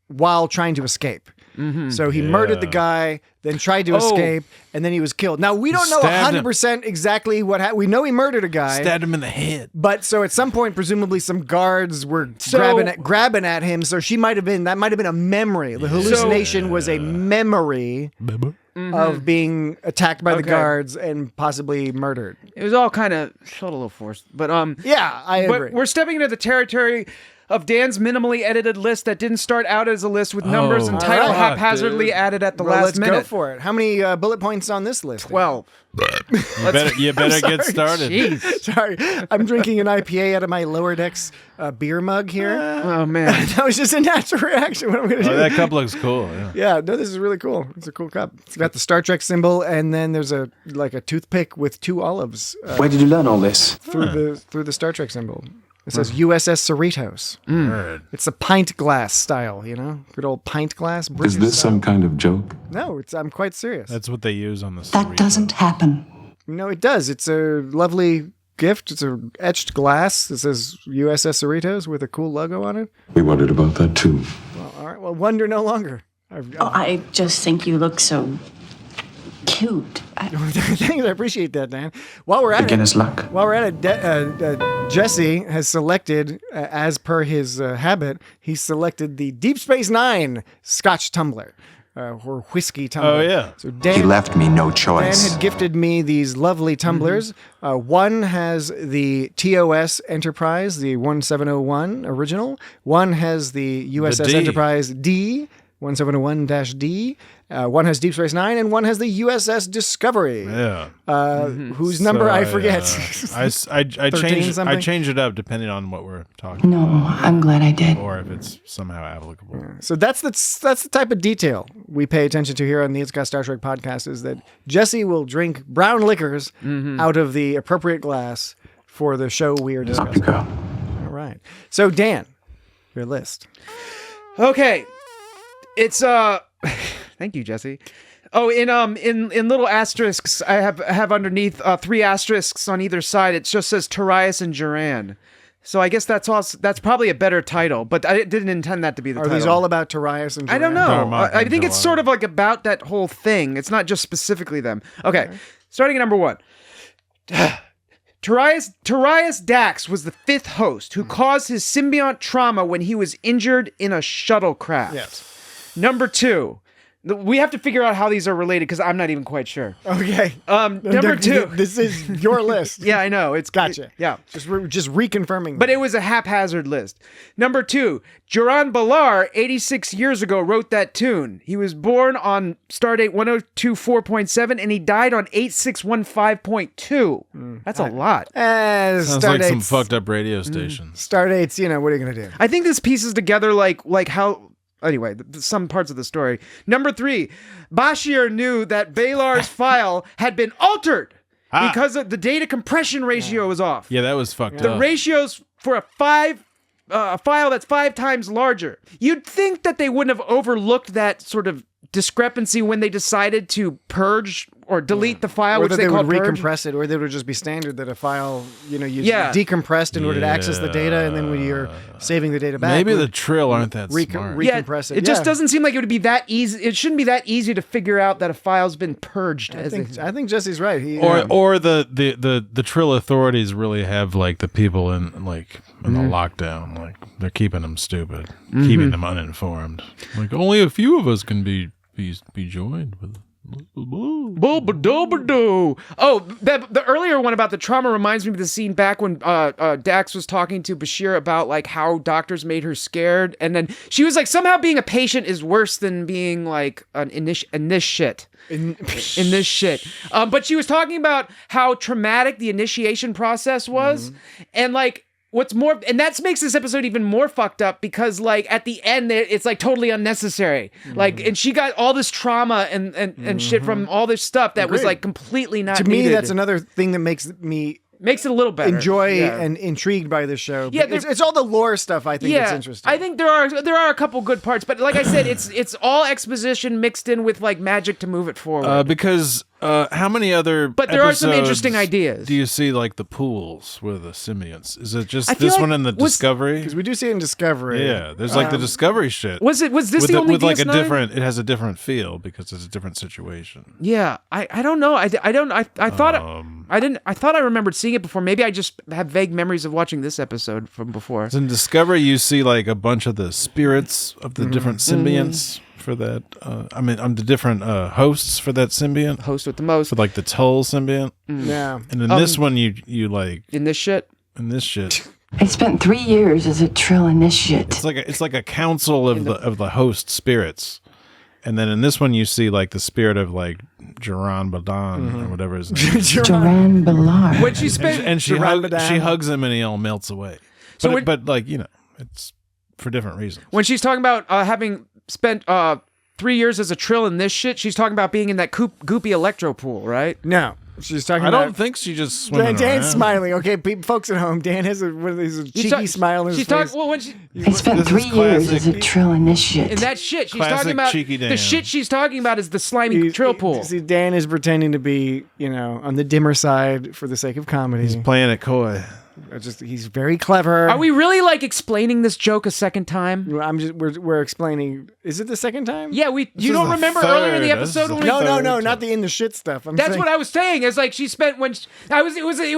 while trying to escape. Mm-hmm. So he murdered the guy, then tried to escape, and then he was killed. Now, we don't know Stabbed him. 100% exactly what happened. We know he murdered a guy. Stabbed him in the head. But so at some point, presumably some guards were grabbing at him. So that might have been a memory. The hallucination was a memory of being attacked by the guards and possibly murdered. It was all kind of a little forced, but yeah, I agree. But we're stepping into the territory of Dan's minimally edited list that didn't start out as a list with numbers and title right. haphazardly added at the last let's minute. go for it. How many bullet points on this list? 12. You better get started. Jeez. Sorry, I'm drinking an IPA out of my Lower Decks beer mug here. Oh man, that was just a natural reaction. What I'm gonna do? That cup looks cool. Yeah, no, this is really cool. It's a cool cup. It's got the Star Trek symbol, and then there's a toothpick with two olives Where did you learn all this? through the Star Trek symbol. It says USS Cerritos. It's a pint glass style, good old pint glass. Is this some kind of joke? No, I'm quite serious. That's what they use on the That doesn't happen. No, it does. It's a lovely gift. It's a etched glass that says USS Cerritos with a cool logo on it. We wondered about that too. Well, all right. Well, wonder no longer. I just think you look so cute. Thanks, I appreciate that, Dan. While we're at Beginner's luck. Jesse has selected, as per his habit, he selected the Deep Space Nine Scotch tumbler. Or whiskey tumbler. Oh, yeah. So Dan, He left me no Dan choice. had gifted me these lovely tumblers. One has the TOS Enterprise, the 1701 original. One has the USS D. Enterprise D, 1701-D. One has Deep Space Nine, and one has the USS Discovery. Yeah. Whose number I forget. I 13 something? change it up depending on what we're talking No, I'm glad I did. about, or if it's somehow applicable. So that's the type of detail we pay attention to here on the It's Got Star Trek podcast, is that Jesse will drink brown liquors out of the appropriate glass for the show we are Up you discussing. go. All right. So Dan, your list. Okay, it's Thank you, Jesse. Oh, in little asterisks, I have underneath 3 asterisks on either side. It just says Torias and Joran. So I guess that's probably a better title, but I didn't intend that to be the Are title. these all about Torias and I don't Joran? know. I think it's sort of like about that whole thing. It's not just specifically them. Okay. Starting at number 1. Torias Dax was the 5th host who caused his symbiont trauma when he was injured in a shuttlecraft. Yes. Number 2. We have to figure out how these are related because I'm not even quite sure. Okay. Number 2. This is your list. Yeah, I know. It's Gotcha. Yeah. Just reconfirming. But it was a haphazard list. Number 2, Duran Ballar, 86 years ago, wrote that tune. He was born on Stardate 1024.7 and he died on 8615.2. That's a lot. Sounds like some fucked up radio stations. Stardates, what are you going to do? I think this pieces together like how... Anyway, some parts of the story. Number 3, Bashir knew that Balar's file had been altered because of the data compression ratio was off. Yeah, that was fucked up. The ratios for a file that's 5 times larger. You'd think that they wouldn't have overlooked that sort of discrepancy when they decided to purge or delete the file, Or which that they call would purge. recompress it, or they would just be standard that a file, you decompressed in order to access the data, and then when you're saving the data back, maybe the Trill aren't that smart. Recompress it. It just doesn't seem like it would be that easy. It shouldn't be that easy to figure out that a file's been purged. I think Jesse's right. Or the Trill authorities really have like the people in the lockdown, like they're keeping them stupid, keeping them uninformed. Like only a few of us can be joined with. Oh, the earlier one about the trauma reminds me of the scene back when Dax was talking to Bashir about like how doctors made her scared, and then she was like, somehow being a patient is worse than being like in this shit. But she was talking about how traumatic the initiation process was, and like. What's more, and that makes this episode even more fucked up because, like, at the end, it's like totally unnecessary. Like, and she got all this trauma and shit from all this stuff that was like completely not. To me, that's another thing that makes it a little better. Enjoy and intrigued by this show. Yeah, it's all the lore stuff. I think that's interesting. I think there are a couple good parts, but like I said, it's all exposition mixed in with like magic to move it forward. Because how many other? But there are some interesting ideas. Do you see like the pools with the symbionts? Is it just I feel this like one in the Discovery? Because we do see it in Discovery. Yeah, there's like the Discovery shit. Was this the only with like DS9? It has a different feel because it's a different situation. Yeah, I don't know. I thought I remembered seeing it before. Maybe I just have vague memories of watching this episode from before. In Discovery, you see like a bunch of the spirits of the different symbionts for that. The different hosts for that symbiont. Host with the most. For like the Tull symbiont. Yeah. And in this one, you like in this shit. I spent 3 years as a Trill initiate. It's like a council of the host spirits. And then in this one, you see like the spirit of like Duran Badan or whatever his name is. Duran Ballar. When she spent and she hugs him and he all melts away. But like it's for different reasons. When she's talking about having spent 3 years as a Trill in this shit, she's talking about being in that goopy electro pool, right? No. She's talking I about... don't think she just swimming Dan's around. smiling. Okay, folks at home, Dan has a cheeky smile in his face. I spent 3 years as a Trill initiate. And that shit she's Classic talking about, cheeky Dan. the shit she's talking about is the slimy Trill pool. See, Dan is pretending to be, on the dimmer side for the sake of comedy. He's playing it coy. He's very clever. Are we really like explaining this joke a second time? We're explaining. Is it the second time? Yeah, you don't remember earlier in the episode when No, not the in the shit stuff. That's what I was saying. It's like she spent it was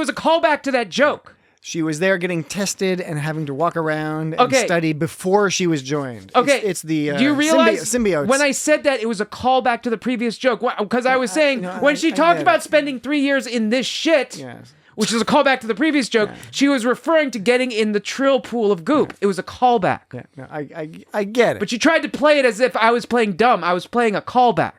a callback to that joke. She was there getting tested and having to walk around and study before she was joined. Okay, it's the do you realize symbiotes. When I said that, it was a callback to the previous joke because I was saying when she talked about spending 3 years in this shit. Yes. Which is a callback to the previous joke. Yeah. She was referring to getting in the Trill pool of goop. It was a callback. Yeah, no, I get it. But you tried to play it as if I was playing dumb. I was playing a callback.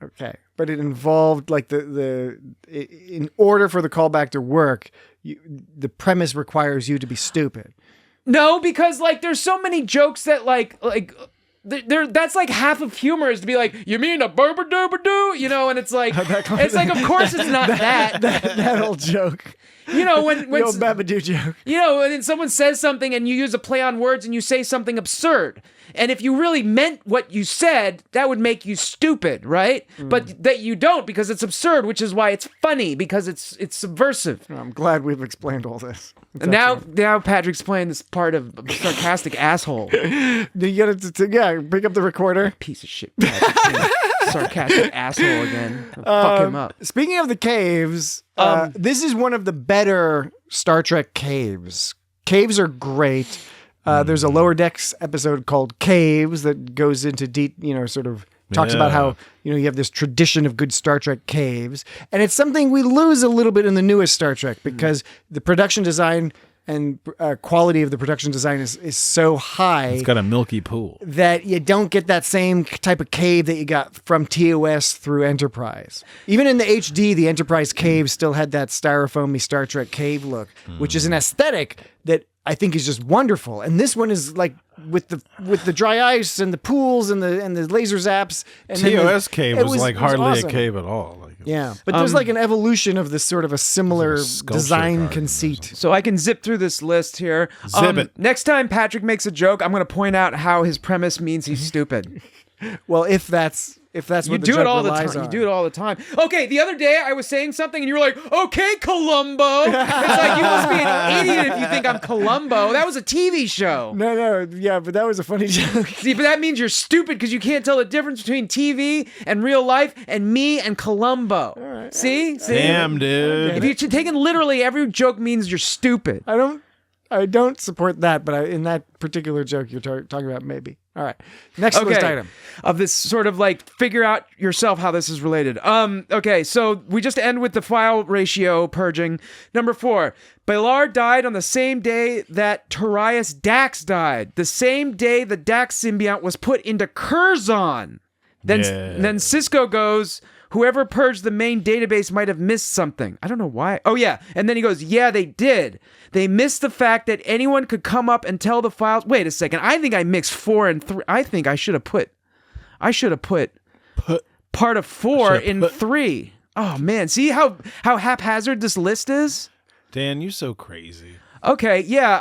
Okay, but it involved like in order for the callback to work, the premise requires you to be stupid. No, because like there's so many jokes that like. That's like half of humor is to be like, you mean a burber doober doo? And it's like of course it's not that old joke. When the old Babadoo joke. When someone says something and you use a play on words and you say something absurd. And if you really meant what you said, that would make you stupid, right? But that you don't because it's absurd, which is why it's funny because it's subversive. I'm glad we've explained all this. And now Patrick's playing this part of sarcastic asshole. You gotta pick up the recorder. Piece of shit. Sarcastic asshole again. Fuck him up. Speaking of the caves, this is one of the better Star Trek caves. Caves are great. There's a Lower Decks episode called Caves that goes into deep, sort of talks about how, you have this tradition of good Star Trek caves. And it's something we lose a little bit in the newest Star Trek because the production design and quality of the production design is so high. It's got a milky pool. That you don't get that same type of cave that you got from TOS through Enterprise. Even in the HD, the Enterprise cave still had that styrofoamy Star Trek cave look, which is an aesthetic that I think is just wonderful. And this one is like with the dry ice and the pools and the laser zaps. And TOS cave was like hardly awesome. a cave at all. Yeah, but there's like an evolution of this sort of a similar design conceit. So I can zip through this list here. Zip it. Next time Patrick makes a joke, I'm going to point out how his premise means he's stupid. Well, if that's what you the do joke it all the relies time. on. You do it all the time. Okay, the other day I was saying something and you were like, "Okay, Columbo." It's like you must be an idiot if you think I'm Columbo. That was a TV show. No, yeah, but that was a funny joke. See, but that means you're stupid because you can't tell the difference between TV and real life and me and Columbo. All right. See? Damn, dude. If you're taken literally, every joke means you're stupid. I don't support that, but in that particular joke you're talking about, maybe. All right. Next list item. Of this sort of like figure out yourself how this is related. Okay, so we just end with the file ratio purging. Number 4, Ballard died on the same day that Torias Dax died. The same day the Dax symbiont was put into Curzon. Then Cisco goes, whoever purged the main database might have missed something. I don't know why. Oh, yeah. And then he goes, yeah, they did. They missed the fact that anyone could come up and tell the files. Wait a second. I think I mixed 4 and 3. I think I should have put part of 4 in 3. Oh, man. See how haphazard this list is? Dan, you're so crazy. Okay, yeah,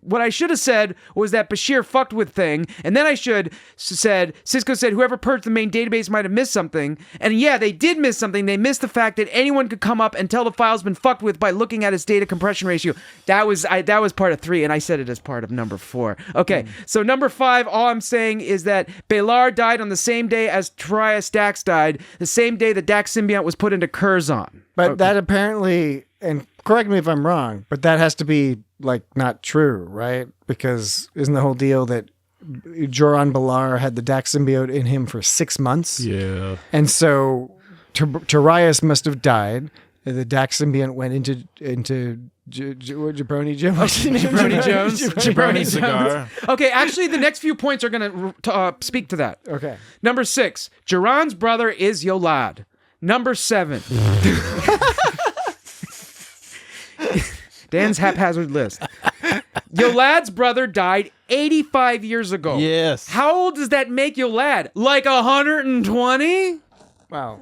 what I should have said was that Bashir fucked with thing, and then I should said Cisco said whoever purged the main database might have missed something, and yeah, they did miss something. They missed the fact that anyone could come up and tell the file's been fucked with by looking at its data compression ratio. That was part of 3, and I said it as part of number 4. Okay, so number 5, all I'm saying is that Ballard died on the same day as Torias Dax died, the same day the Dax symbiont was put into Curzon. But that apparently, and correct me if I'm wrong, but that has to be like not true, right? Because isn't the whole deal that Joran Ballard had the Dax symbiote in him for 6 months? Yeah. And so Torias must have died. The Dax symbiont went into Jabroni Jones. Jabroni Jones. Jabroni cigar. Okay, actually, the next few points are going to speak to that. Okay. Number 6, Joran's brother is Yolad. Number 7. Dan's haphazard list. Yolad's brother died 85 years ago. Yes. How old does that make Yolad? Like 120? Wow.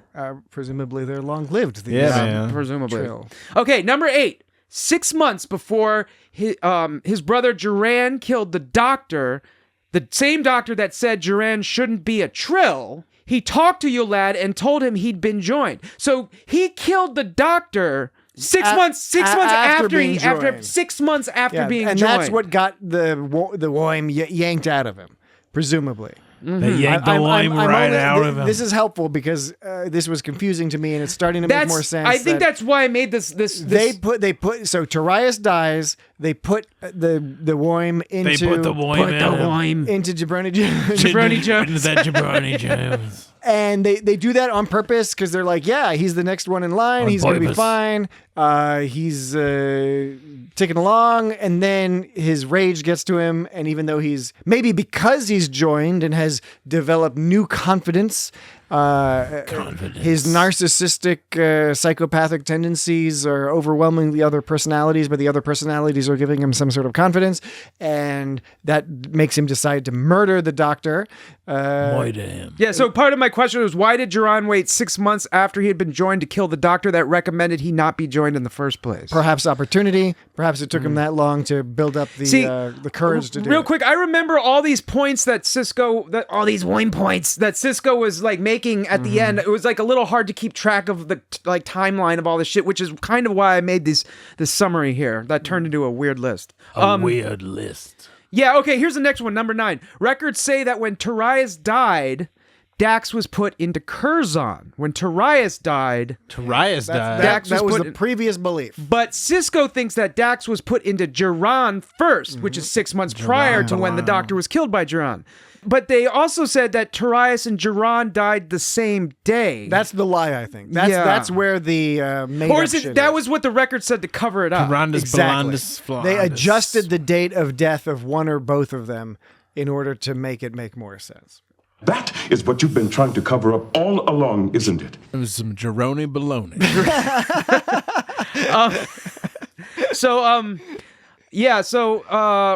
Presumably they're long-lived. Yeah, man. Presumably. Trill. Okay, number 8. 6 months before his brother Duran killed the doctor, the same doctor that said Duran shouldn't be a Trill, he talked to Yolad and told him he'd been joined. So he killed the doctor 6 months after being joined. 6 months after being and joined. that's what got the Woim yanked out of him, presumably. They yanked the Woim out of him. This is helpful because this was confusing to me, and it's starting to make more sense. I think that's why I made this. They put so Torias dies. They put the Woim into into Jabroni Jones. Jabroni Jones. Into that Jabroni Jones. And they do that on purpose because they're like, yeah, he's the next one in line. He's going to be fine. He's ticking along. And then his rage gets to him. And even though maybe because he's joined and has developed new confidence, his narcissistic, psychopathic tendencies are overwhelming the other personalities, but the other personalities are giving him some sort of confidence. And that makes him decide to murder the doctor. Yeah, so part of my question was, why did Duran wait 6 months after he had been joined to kill the doctor that recommended he not be joined in the first place? Perhaps opportunity. Perhaps it took him that long to build up the courage to do real it. quick, I remember all these points that all these Woim points that Cisco was like making at the end. It was like a little hard to keep track of the timeline of all this shit, which is kind of why I made this summary here that turned into a weird list. A weird list. Yeah, okay, here's the next one, number 9. Records say that when Torias died, Dax was put into Curzon. When Torias died... Dax was the previous belief. But Cisco thinks that Dax was put into Duran first, which is 6 months prior to when the doctor was killed by Duran. but they also said that Tarius and Duran died the same day. That's the lie, I think. That's where the made or up is it shit that is. was what the record said to cover it up? Exactly. They adjusted the date of death of one or both of them in order to make it make more sense. That is what you've been trying to cover up all along, isn't it? It was some Jeroni baloney.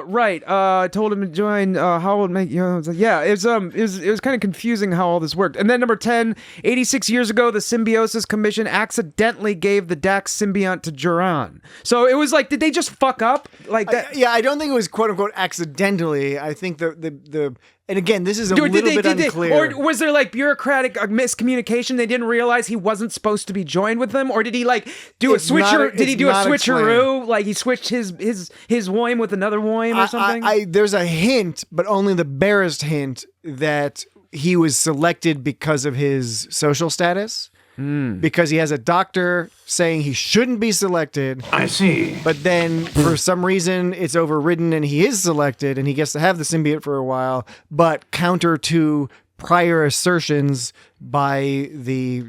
Right. I told him to join. How would make it was kind of confusing how all this worked. And then number 10, 86 years ago, the Symbiosis Commission accidentally gave the Dax symbiont to Duran. So it was like, did they just fuck up like that? I don't think it was quote unquote accidentally. I think the and again, this is a little bit unclear. Or was there like bureaucratic miscommunication? They didn't realize he wasn't supposed to be joined with them, or did he like do a switcheroo? Did he do a switcheroo? Like he switched his Woim with another Woim or something? There's a hint, but only the barest hint, that he was selected because of his social status. Because he has a doctor saying he shouldn't be selected. I see. But then for some reason it's overridden and he is selected and he gets to have the symbiote for a while, but counter to prior assertions by the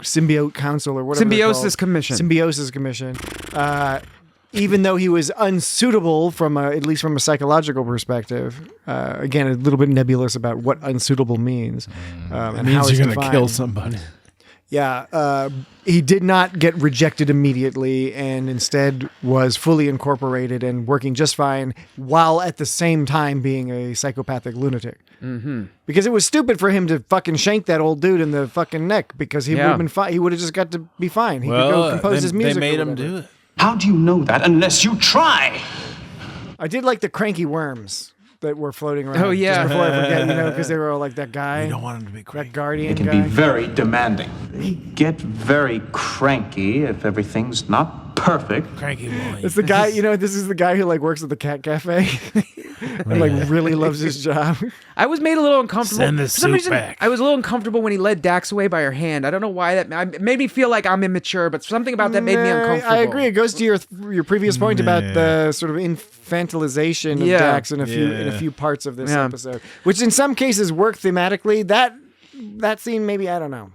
Symbiote Council or whatever. Symbiosis Commission. Symbiosis Commission. Even though he was unsuitable at least from a psychological perspective, again, a little bit nebulous about what unsuitable means. It means you're going to kill somebody. Yeah, he did not get rejected immediately and instead was fully incorporated and working just fine while at the same time being a psychopathic lunatic. Mm-hmm. Because it was stupid for him to fucking shank that old dude in the fucking neck because he would have been fine. He would have just got to be fine. He could go compose his music. They made him do it. How do you know that unless you try? I did like the cranky worms that were floating around. Oh, yeah. Just before I forget, because they were all like that guy. You don't want him to be cranky. That guardian It can guy. be very demanding. They get very cranky if everything's not perfect. Cranky boy. It's the guy, this is the guy who like works at the cat cafe and like really loves his job. I was made a little uncomfortable. Send the For some soup reason, back. I was a little uncomfortable when he led Dax away by her hand. I don't know why it made me feel like I'm immature, but something about that made me uncomfortable. I agree. It goes to your previous point about the sort of infantilization of Dax in a few parts of this episode, which in some cases work thematically. That scene, maybe, I don't know.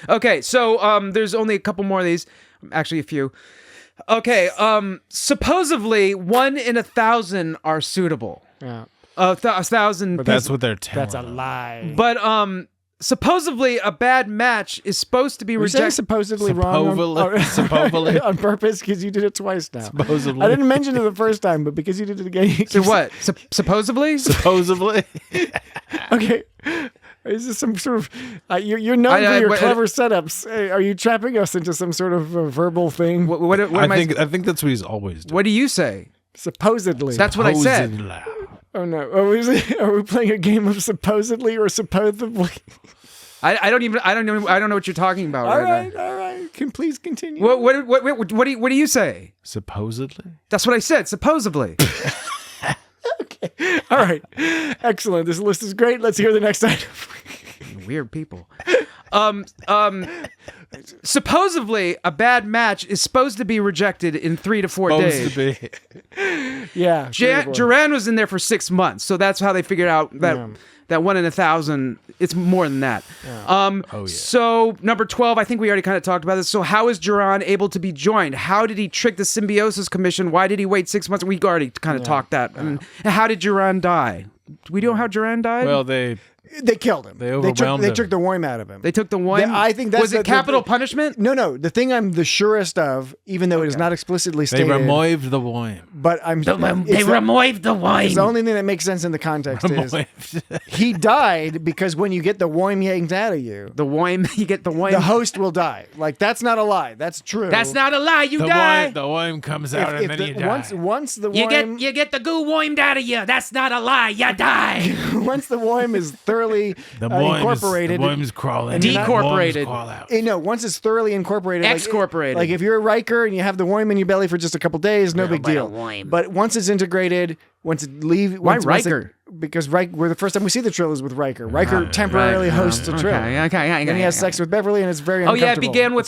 Okay, so there's only a couple more of these. Actually, a few. Okay, supposedly 1 in 1,000 are suitable. Yeah. 1,000. But That's what they're telling. That's a lie. But supposedly a bad match is supposed to be You're saying rejected. supposedly wrong Supposedly. on purpose because you did it twice now. Supposedly. I didn't mention it the first time, but because you did it again. So what? Supposedly? Supposedly. Okay. Is this some sort of... you're known for your clever setups. Are you trapping us into some sort of verbal thing? What I think that's what he's always doing. What do you say? Supposedly. That's what I said. Supposedly. Oh no! Are we playing a game of supposedly or supposedly? I don't know what you're talking about. All right right, all right. Please continue. What do you say? Supposedly. That's what I said. Supposedly. Okay. All right. Excellent. This list is great. Let's hear the next item. Weird people. Supposedly, a bad match is supposed to be rejected in 3 to 4 days. Supposed to be. Yeah. Duran was in there for 6 months, so that's how they figured out that 1 in 1,000. It's more than that. So number 12, I think we already kind of talked about this. So how is Duran able to be joined? How did he trick the Symbiosis Commission? Why did he wait 6 months? We already kind of talked that. And how did Duran die? Do we know how Duran died? Well, they killed him. They overwhelmed They him. took the Woim out of him. They took the Woim? I think that's Was it capital punishment? No. The thing I'm the surest of, even though it is not explicitly They stated. removed the Woim. But They removed the Woim. It's the only thing that makes sense in the context is he died because when you get the Woim yanked out of you, you get the Woim. The host will die. Like, that's not a lie. That's true. That's not a lie. You die. The Woim comes out and then you die. Once the Woim... You get the goo Woimed out of you. That's not a lie. You die. Once the Woim is thoroughly incorporated... The Woim's crawling. Decorporated. Once it's thoroughly incorporated... Excorporated. Like if you're a Riker and you have the Woim in your belly for just a couple days, no big deal. But once it's integrated, once it leaves... Why Riker? Because the first time we see the Trill is with Riker. Riker temporarily hosts a Trill. And he has sex with Beverly, and it's very uncomfortable. It began with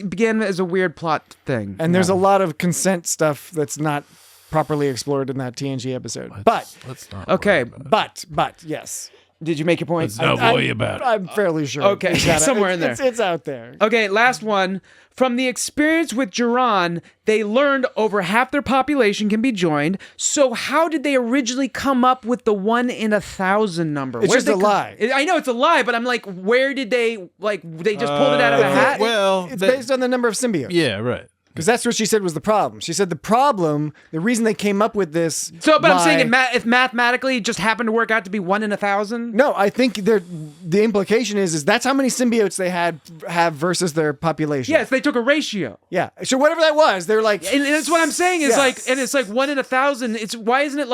began as a weird plot thing. And there's a lot of consent stuff that's not properly explored in that TNG episode. Let's not. Okay. But yes. Did you make your point? Let's not worry about it. I'm fairly sure. Okay, somewhere in there. It's out there. Okay, last one. From the experience with Duran, they learned over half their population can be joined. So how did they originally come up with the 1 in 1,000 number? It's just a lie. I know it's a lie, but I'm like, where did they just pulled it out of a hat? It's based on the number of symbiotes. Yeah, right. Because that's what she said was the problem. She said the reason they came up with this. So, but I'm saying if mathematically it just happened to work out to be 1 in 1,000? No, I think the implication is that's how many symbiotes they have versus their population. Yes, they took a ratio. Yeah. So whatever that was, they're like. And that's what I'm saying is and it's like 1 in 1,000. Why isn't it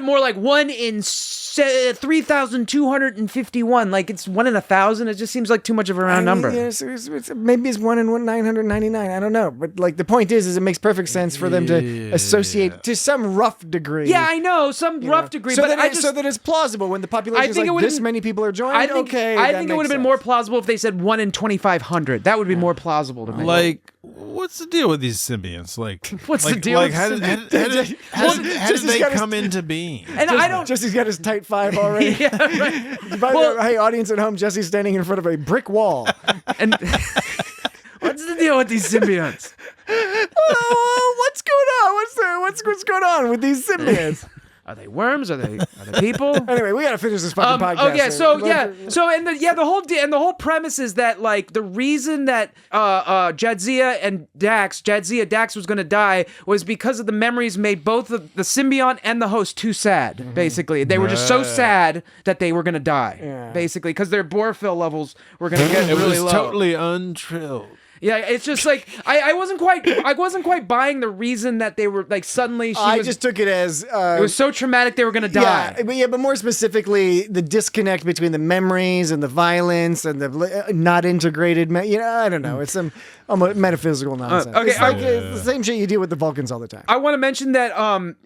more like 1 in 3,251? Like it's 1 in 1,000. It just seems like too much of a round number. Yeah, maybe it's 1 in 999. I don't know. But like the point is it makes perfect sense for them to associate to some rough degree. Yeah, I know, some rough degree. So but so that it's plausible when the population is like this many people are joined. I think it would have been more plausible if they said 1 in 22,500. That would be more plausible to me. Like, what's the deal with these symbionts? Like, what's the deal? Like, with how did they come into being? And I don't. Jesse's got his tight 5 already. Yeah, right. By the way, hey, audience at home, Jesse's standing in front of a brick wall. And what's the deal with these symbionts? What's going on? What's going on with these symbionts? Are they worms? Are they people? Anyway, we gotta finish this fucking podcast. Okay, the whole premise is that like the reason that Jadzia and Dax was gonna die was because of the memories made both the symbiont and the host too sad. Mm-hmm. Basically, they were just so sad that they were gonna die. Yeah. Basically, because their Borfil levels were gonna get really low. It was totally untrilled. Yeah, it's just like I wasn't quite buying the reason that they were like suddenly. I just took it as it was so traumatic they were gonna die. But more specifically, the disconnect between the memories and the violence and the not integrated. I don't know. It's some metaphysical nonsense. It's the same shit you deal with the Vulcans all the time. I want to mention that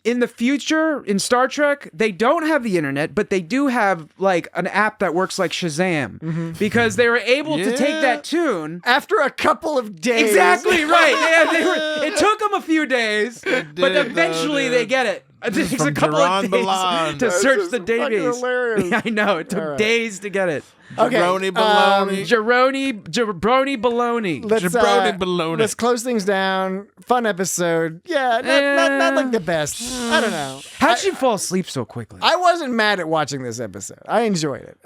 in the future in Star Trek they don't have the internet, but they do have like an app that works like Shazam because they were able to take that tune after a couple of days. Exactly right. Yeah, it took them a few days, but eventually they get it. It takes a couple of days to search the database. Yeah, I know. It took days to get it. Okay. Jabroni baloney. Jabroni baloney. Jabroni baloney. Let's close things down. Fun episode. Yeah, not like the best. I don't know. How'd she fall asleep so quickly? I wasn't mad at watching this episode. I enjoyed it.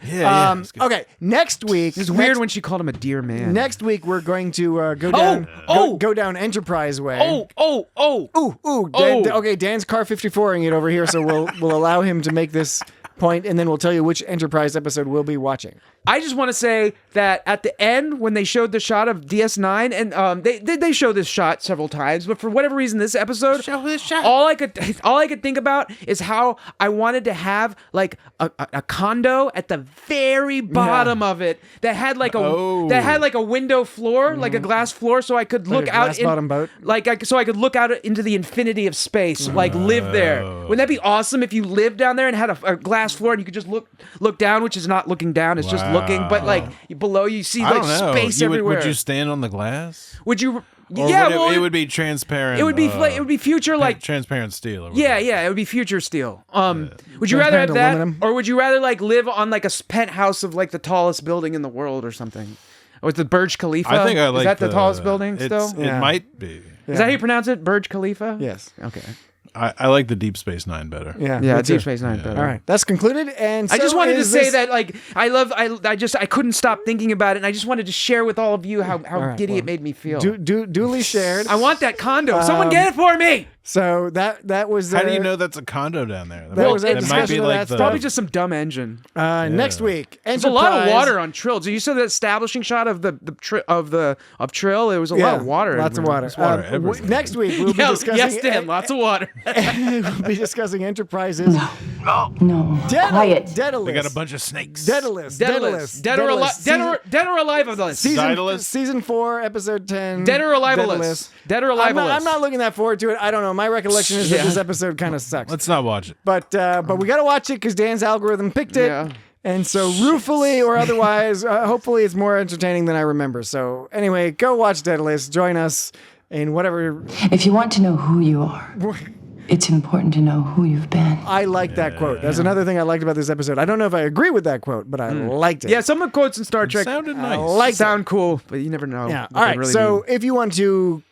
Yeah. Okay, next week. It's weird when she called him a dear man. Next week we're going to go down Enterprise way. Okay, Dan's car 54ing it over here, so we'll allow him to make this point, and then we'll tell you which Enterprise episode we'll be watching. I just want to say that at the end, when they showed the shot of DS9, and they show this shot several times, but for whatever reason, this episode, all I could think about is how I wanted to have like a condo at the very bottom of it that had like a window floor, like a glass floor, so I could look out bottom boat, so I could look out into the infinity of space, like live there. Wouldn't that be awesome if you lived down there and had a glass floor and you could just look down, which is not looking down, it's just looking, but like below you see like space everywhere. Would you stand on the glass? Would you? Or it would be transparent. It would be future like transparent steel. Yeah, it would be future steel. Would you rather have that, aluminum? Or would you rather like live on like a penthouse of like the tallest building in the world or something? Or the Burj Khalifa? I think I like Is that the tallest building still? It might be. Is that how you pronounce it? Burj Khalifa? Yes. Okay. I like the Deep Space Nine better. Yeah, Deep Space Nine better. All right, that's concluded. And so I just wanted to say that, like, I couldn't stop thinking about it, and I just wanted to share with all of you how giddy it made me feel. Duly shared. I want that condo. Someone get it for me. So that was. How do you know that's a condo down there? That might be like probably just some dumb engine. Next week, there's a lot of water on Trill. Did you see the establishing shot of Trill? There was a lot of water. Lots of water. Next week we'll be discussing. Yes, Dan. Lots of water. We'll be discussing Enterprises. No. Quiet. Daedalus. We got a bunch of snakes. Daedalus. Dead or alive of us. Season 4, episode 10. Dead or alive of us. Dead or alive of us. I'm not looking that forward to it. I don't know. My recollection is that this episode kind of sucks. Let's not watch it. But we got to watch it because Dan's algorithm picked it. Yeah. And so ruefully or otherwise, hopefully it's more entertaining than I remember. So anyway, go watch Daedalus. Join us. in whatever. If you want to know who you are, it's important to know who you've been. I like that quote. That's another thing I liked about this episode. I don't know if I agree with that quote, but I liked it. Yeah, some of the quotes in Star Trek sounded nice. like sound cool, but you never know. Yeah. what All they right. really So mean. if you want to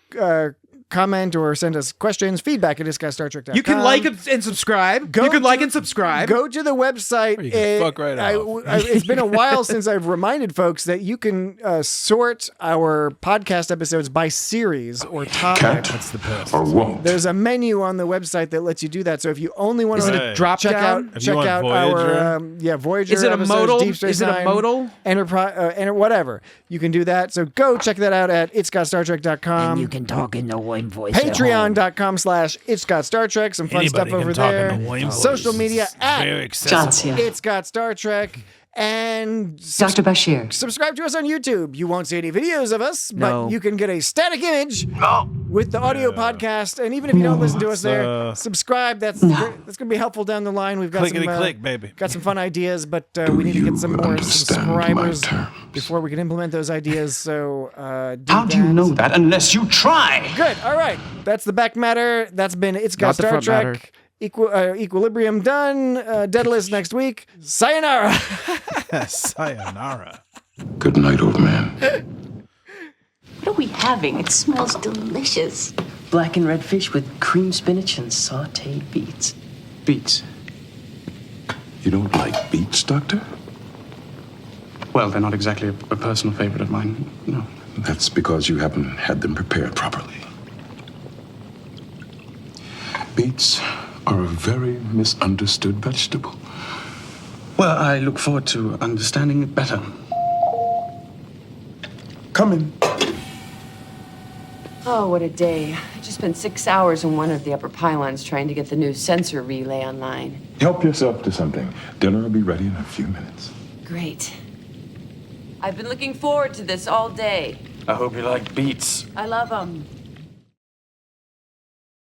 comment or send us questions, feedback at isguystartrek.com. You can like and subscribe. You can like and subscribe. Go to the website. Or you can fuck right off. It's been a while since I've reminded folks that you can sort our podcast episodes by series or topic. Can't or won't. There's a menu on the website that lets you do that. So if you only want Is it to a drop check down? out, check out our Voyager. Is it a episodes, modal? Deep Space Is it a Nine, modal? Enterprise, whatever. You can do that. So go check that out at itsgotstartrek.com. And you can talk in the Wayne voice. at home. Patreon.com/itsgotstartrek. Some fun stuff over there. Social media at Jadzia. It's Got Star Trek. And Dr. Bashir. subscribe to us on YouTube. You won't see any videos of us, No. but you can get a static image with the audio podcast. And even if you don't listen to us there, subscribe. That's going to be helpful down the line. We've got Clickety-click, baby. Got some fun ideas, but we need to get some more subscribers before we can implement those ideas. So How do you know that unless you try? Good. All right. That's the back matter. That's been It's Got Not the Star front Trek. matter. Equilibrium done. Daedalus next week. Sayonara. Sayonara. Good night, old man. What are we having? It smells delicious. Black and red fish with cream spinach and sauteed beets. Beets. You don't like beets, Doctor? Well, they're not exactly a personal favorite of mine. No. That's because you haven't had them prepared properly. Beets are a very misunderstood vegetable. Well, I look forward to understanding it better. Come in. Oh, what a day. I just spent 6 hours in one of the upper pylons trying to get the new sensor relay online. Help yourself to something. Dinner will be ready in a few minutes. Great. I've been looking forward to this all day. I hope you like beets. I love them.